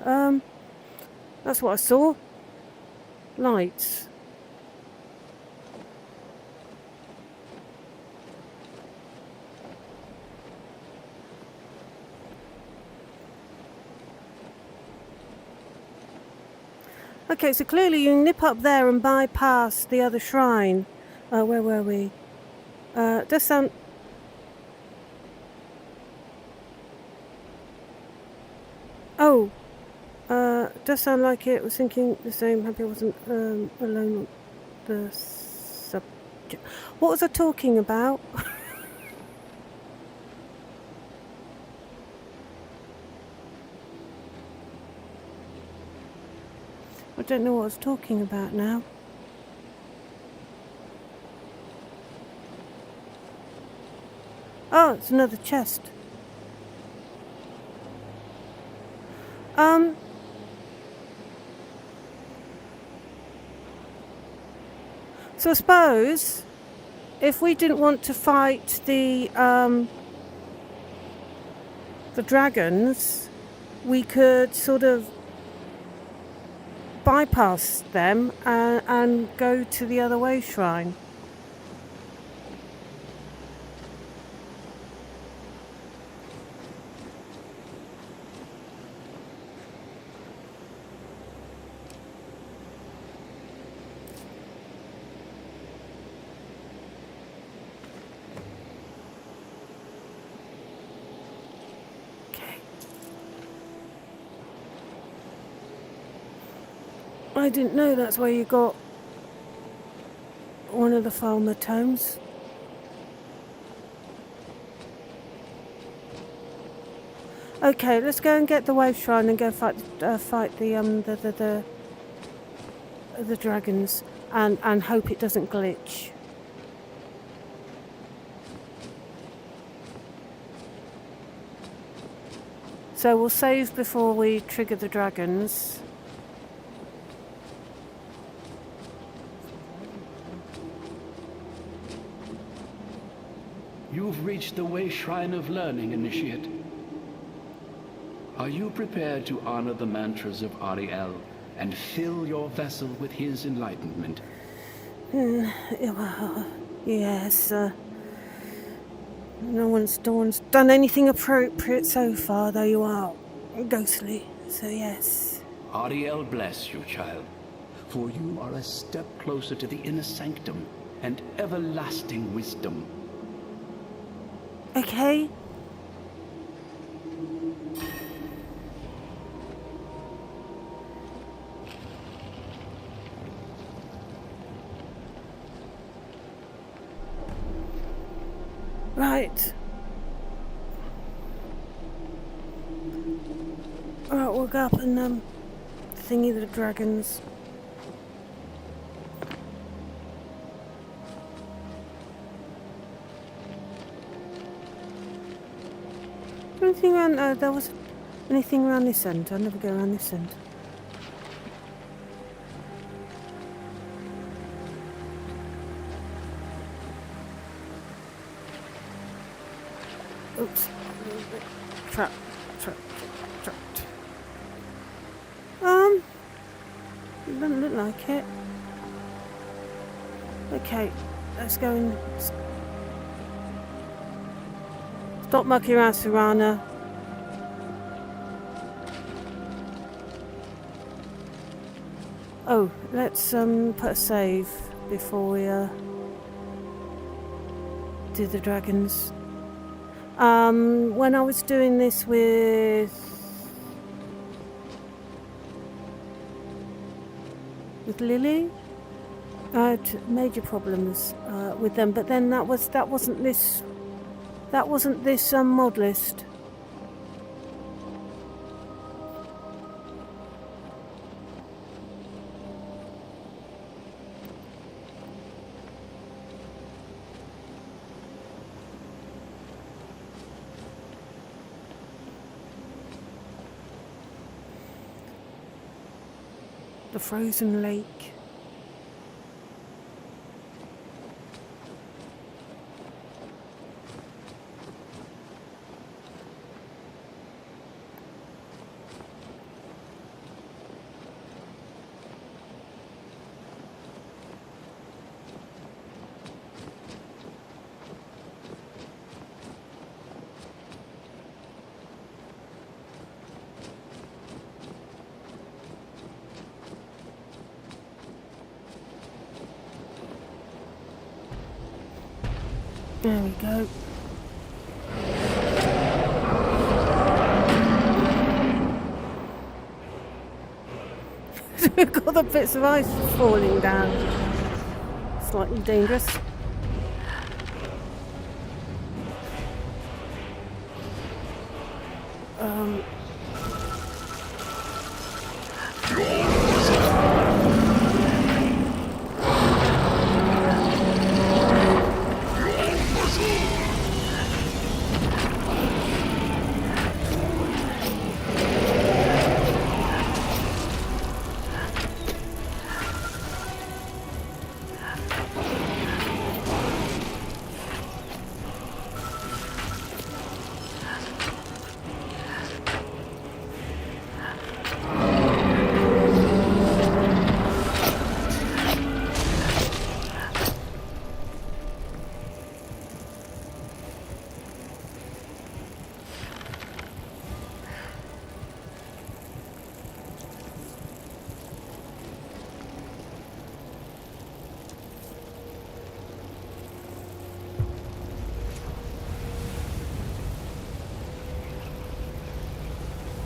That's what I saw. Lights. Okay, so clearly you nip up there and bypass the other shrine. Where were we? Does sound... Oh, does sound like it was thinking the same. Happy I wasn't alone on the subject. What was I talking about? I don't know what I was talking about now. Oh, it's another chest. So I suppose if we didn't want to fight the dragons, we could sort of bypass them and go to the other way shrine. I didn't know that's where you got one of the Falmer tomes. Okay, let's go and get the wave shrine and go fight the dragons and hope it doesn't glitch. So we'll save before we trigger the dragons. You've reached the Way Shrine of Learning, Initiate. Are you prepared to honor the mantras of Ariel and fill your vessel with his enlightenment? Yes. No one's done anything appropriate so far, though you are ghostly, so yes. Ariel bless you, child, for you are a step closer to the inner sanctum and everlasting wisdom. Okay. Right. Alright, we'll go up and thingy the dragons. Anything around there was anything around this end? I never go around this end. Oops. Trap. It doesn't look like it. Okay, let's go and stop mucking around, Serana. Oh, let's put a save before we do the dragons. When I was doing this with Lily, I had major problems with them, but then that wasn't this mod list. The frozen lake. There we go. We've got the bits of ice falling down. Slightly dangerous.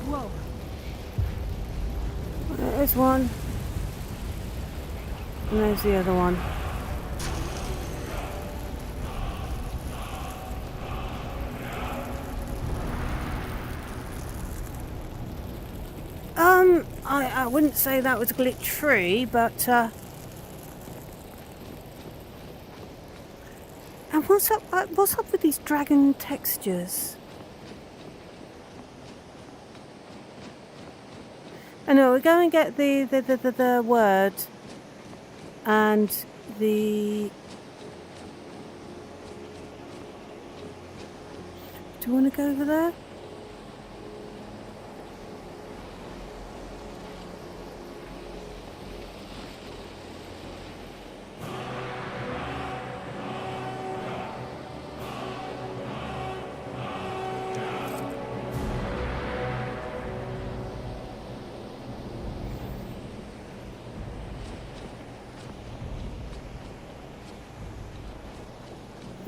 Whoa. There's one. And there's the other one. I wouldn't say that was glitch free, but and what's up with these dragon textures? I know, we'll go and get the word and the... Do you want to go over there?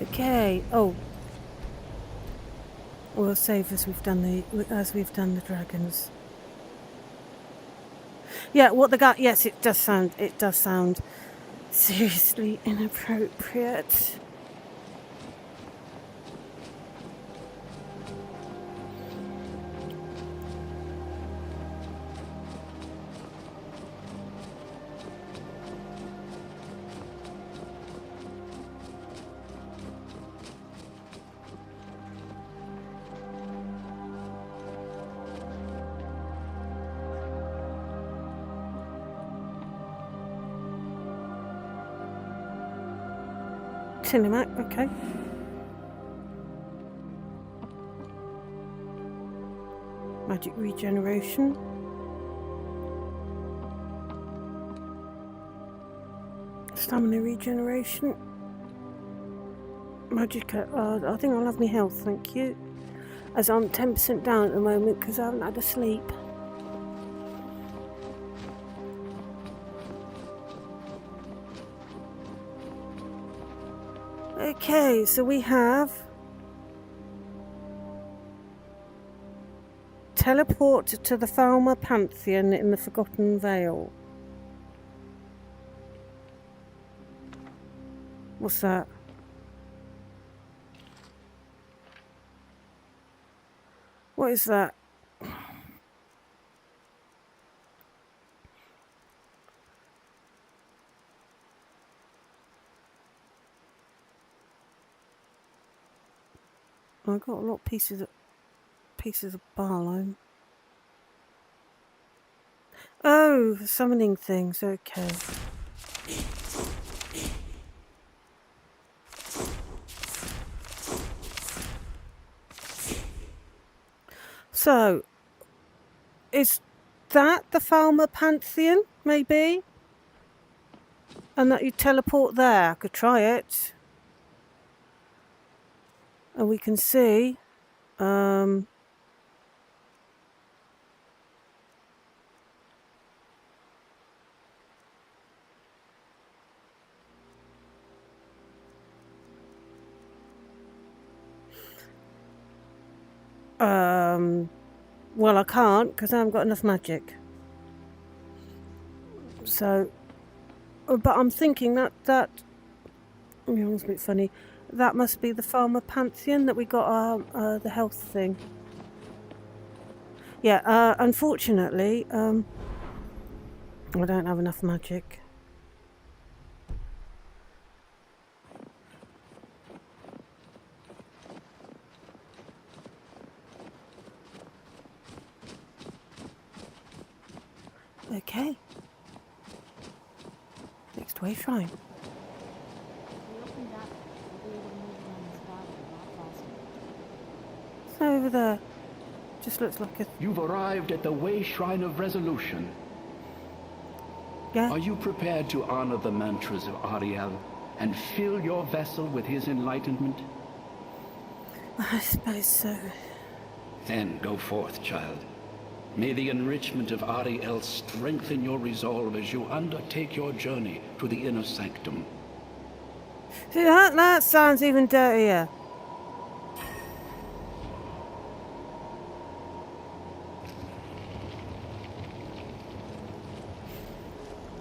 Okay. Oh, we'll save as we've done the dragons. Yeah. What the guy? Yes, it does sound seriously inappropriate. Cinemac, okay. Magic regeneration. Stamina regeneration. Magic. I think I'll have my health, thank you. As I'm 10% down at the moment because I haven't had a sleep. Okay, so we have teleport to the Falmer Pantheon in the Forgotten Vale. What's that? What is that? I got a lot of pieces of barlime. Oh, summoning things. Okay. So, is that the Falmer Pantheon, maybe? And that you teleport there? I could try it. And we can see... well, I can't because I haven't got enough magic. So, but I'm thinking that it's a bit funny. That must be the Falmer Pantheon that we got the health thing. Yeah. Unfortunately, I don't have enough magic. Okay. Next way shrine. It's over there. Just looks like a... You've arrived at the Way Shrine of Resolution. Yeah? Are you prepared to honor the mantras of Ariel and fill your vessel with his enlightenment? I suppose so. Then go forth, child. May the enrichment of Ariel strengthen your resolve as you undertake your journey to the inner sanctum. See, that sounds even dirtier.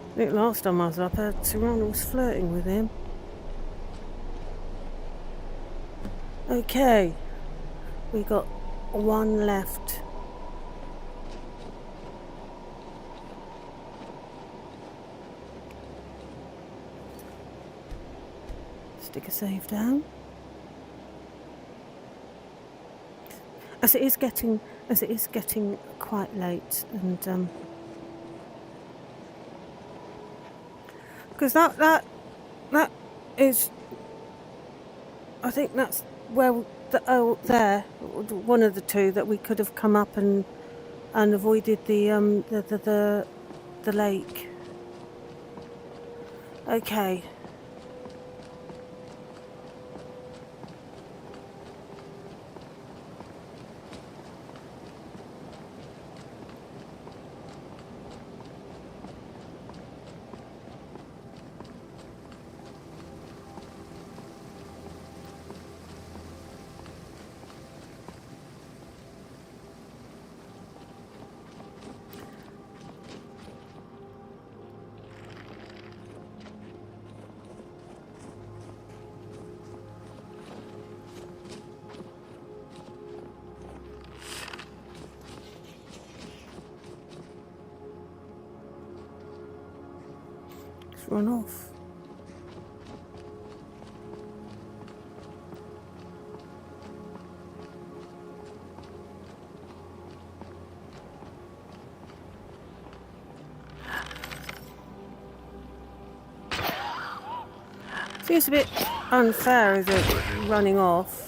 I think last time I was up, Serrano was flirting with him. Okay. We got one left. Stick a save down. As it is getting quite late, and because that is, I think that's where there one of the two that we could have come up and avoided the lake. Okay. Run off. Seems a bit unfair, is it, running off?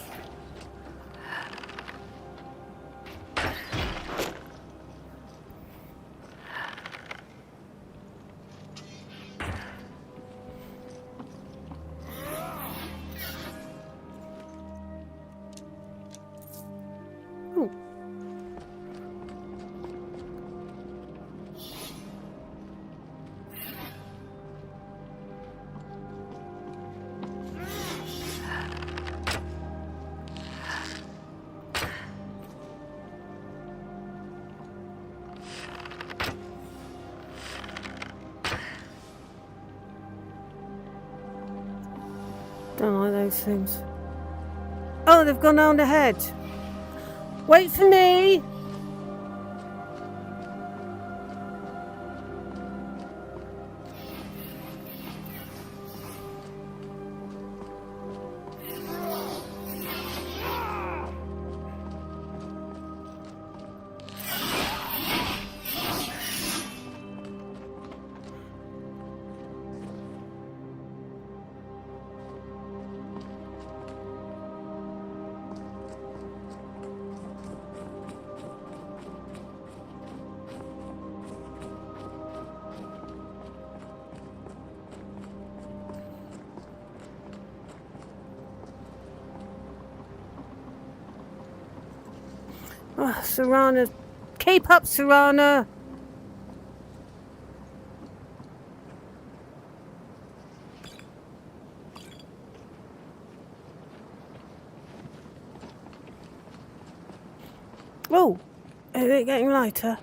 these things. Oh, they've gone round ahead. Wait for me. Oh, Serana. Keep up, Serana. Oh, is it getting lighter?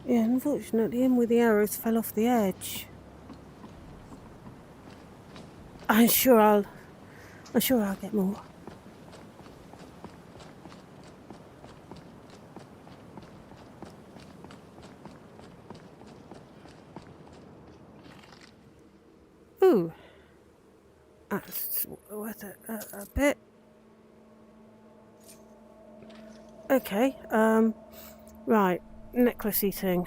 Yeah, unfortunately, him with the arrows fell off the edge. I'm sure I'll get more. Ooh, that's worth a bit. Okay, right, necklacey thing.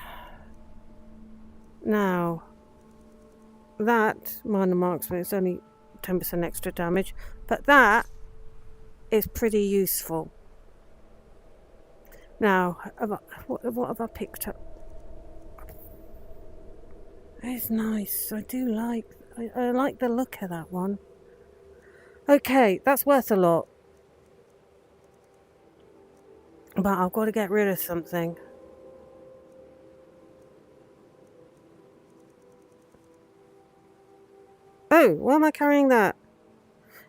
Now, that minor marksman is only 10% extra damage, but that is pretty useful. Now, what have I picked up? It's nice. I do like. I like the look of that one. Okay, that's worth a lot. But I've got to get rid of something. Oh, why am I carrying that?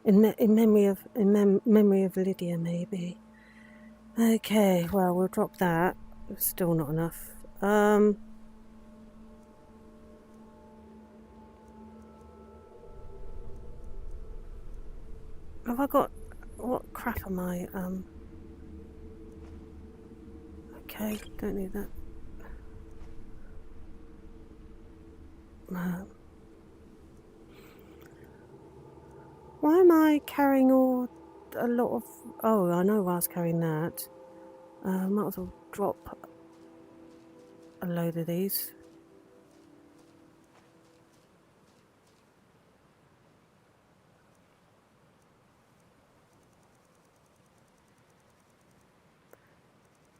In memory of Lydia, maybe. Okay, well, we'll drop that. It's still not enough. Have I got... What crap am I... Okay, don't need that. Why am I carrying a lot of... Oh, I know why I was carrying that. Might as well drop a load of these.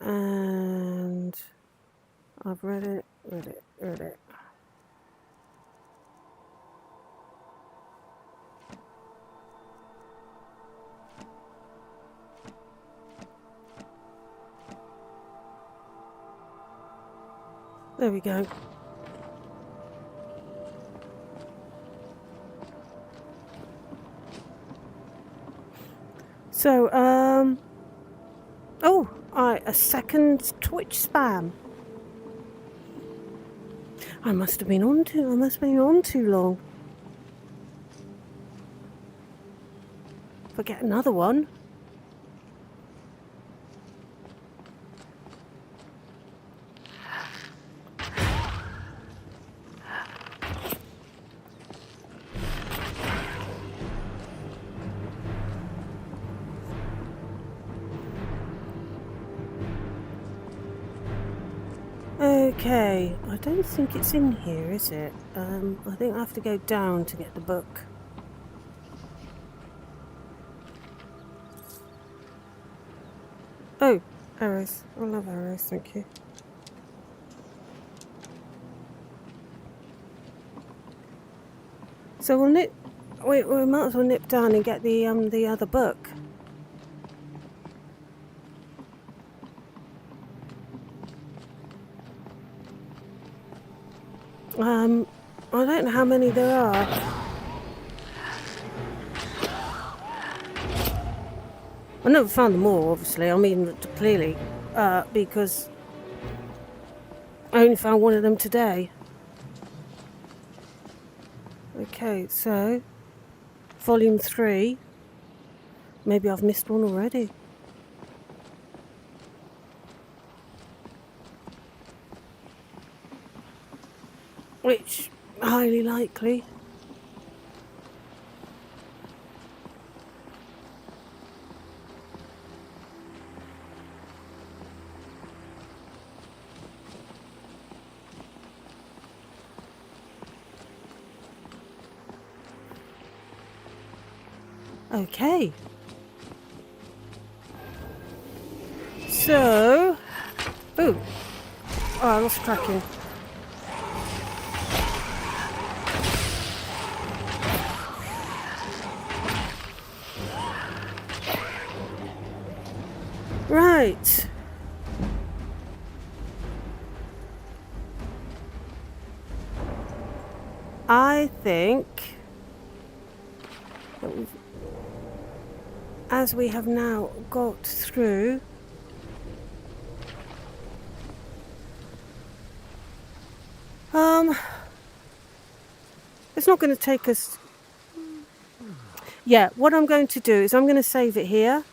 And I've read it. There we go. So, oh, a second Twitch spam. I must have been on too long. If I get another one. Okay, I don't think it's in here, is it? I think I have to go down to get the book. Oh, arrows. I love arrows, thank you. So we'll nip. We might as well nip down and get the other book. I don't know how many there are. I never found them all, obviously. I mean, clearly, because I only found one of them today. Okay, so volume 3. Maybe I've missed one already. Which, highly likely. Okay. So... Ooh. Oh, I lost tracking. Right. I think that as we have now got through it's not going to take us. Yeah, what I'm going to do is I'm going to save it here.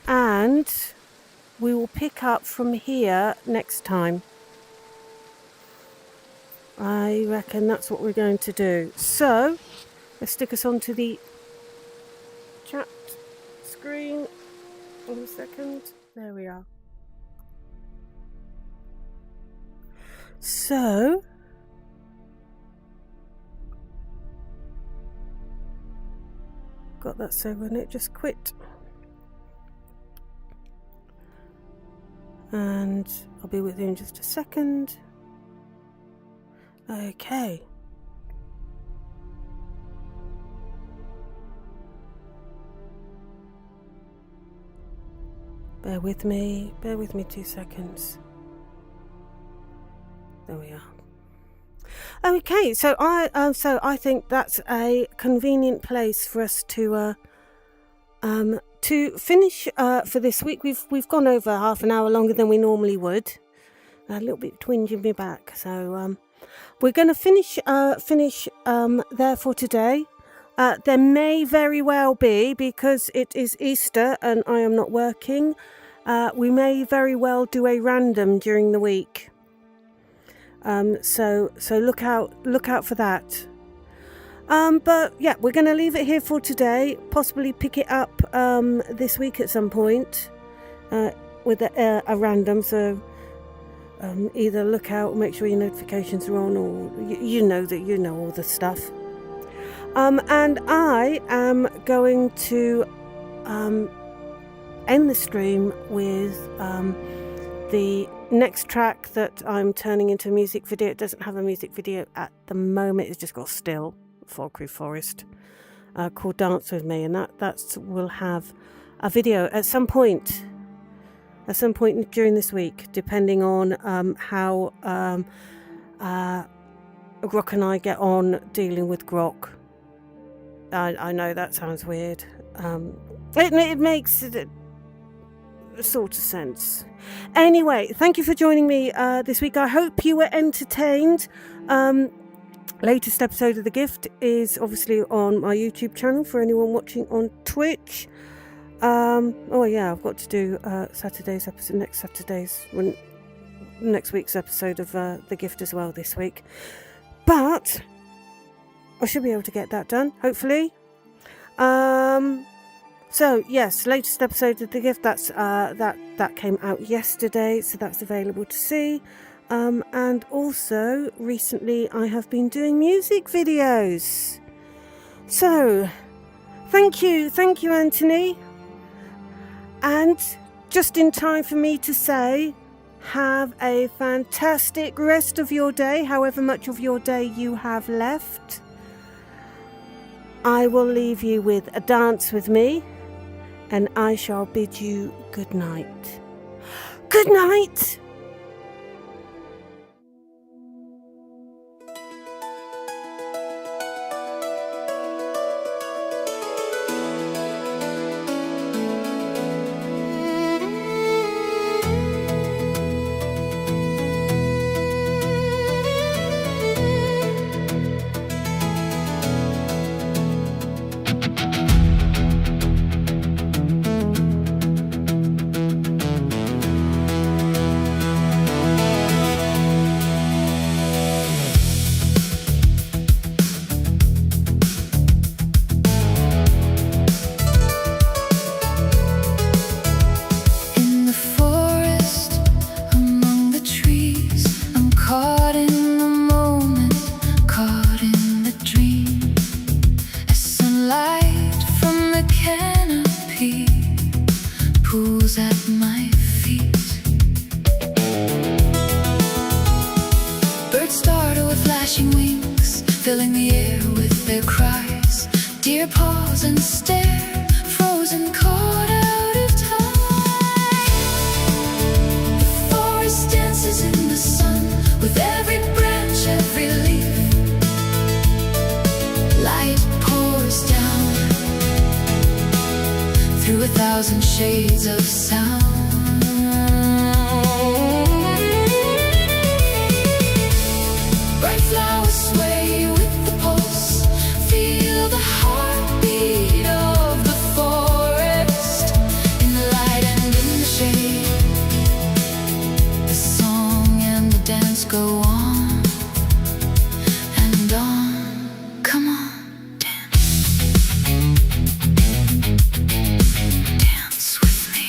And we will pick up from here next time. I reckon that's what we're going to do. So, let's stick us onto the chat screen. 1 second. There we are. So, got that so when it just quit. And I'll be with you in just a second. Okay. Bear with me 2 seconds. There we are. Okay, so I think that's a convenient place for us to finish for this week. We've gone over half an hour longer than we normally would. A little bit twinge in my back, so we're going to finish there for today. There may very well be, because it is Easter and I am not working, we may very well do a random during the week. So look out for that. But yeah, we're going to leave it here for today. Possibly pick it up this week at some point with a random. So either look out, make sure your notifications are on, or you know that you know all the stuff. And I am going to end the stream with the next track that I'm turning into a music video. It doesn't have a music video at the moment. It's just got still. Falkrew Forest, called Dance With Me, and that will have a video at some point during this week, depending on how Grok and I get on dealing with Grok. I know that sounds weird. It makes sort of sense. Anyway, thank you for joining me this week. I hope you were entertained. Latest episode of The Gift is obviously on my YouTube channel for anyone watching on Twitch. Oh yeah, I've got to do Saturday's episode, next week's episode of The Gift as well this week. But I should be able to get that done, hopefully. So yes, latest episode of The Gift, that came out yesterday, so that's available to see. And also recently I have been doing music videos. So thank you Anthony. And just in time for me to say, have a fantastic rest of your day, however much of your day you have left. I will leave you with A Dance With Me, and I shall bid you good night. Good night! Filling the air with their cries. Deer pause and stare, frozen, caught out of time. The forest dances in the sun, with every branch, every leaf. Light pours down through 1,000 shades of sound. Bright flowers sway with the pulse. Feel the heartbeat of the forest. In the light and in the shade, the song and the dance go on and on. Come on, dance. Dance with me.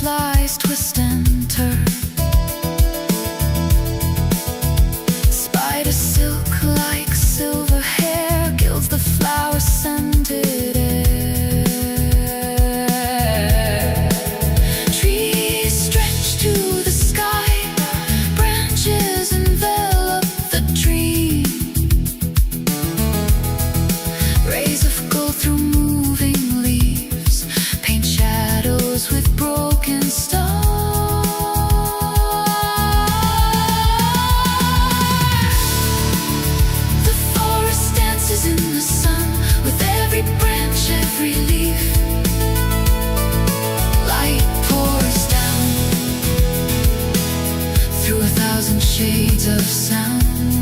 Flies twist and turn. Spider silk like silver hair gilds the flower-scented air. Trees stretch to the sky, branches envelop the dream. Rays of gold through moving leaves paint shadows with broken stars. The forest dances in the sun, with every branch, every leaf. Light pours down through 1,000 shades of sound.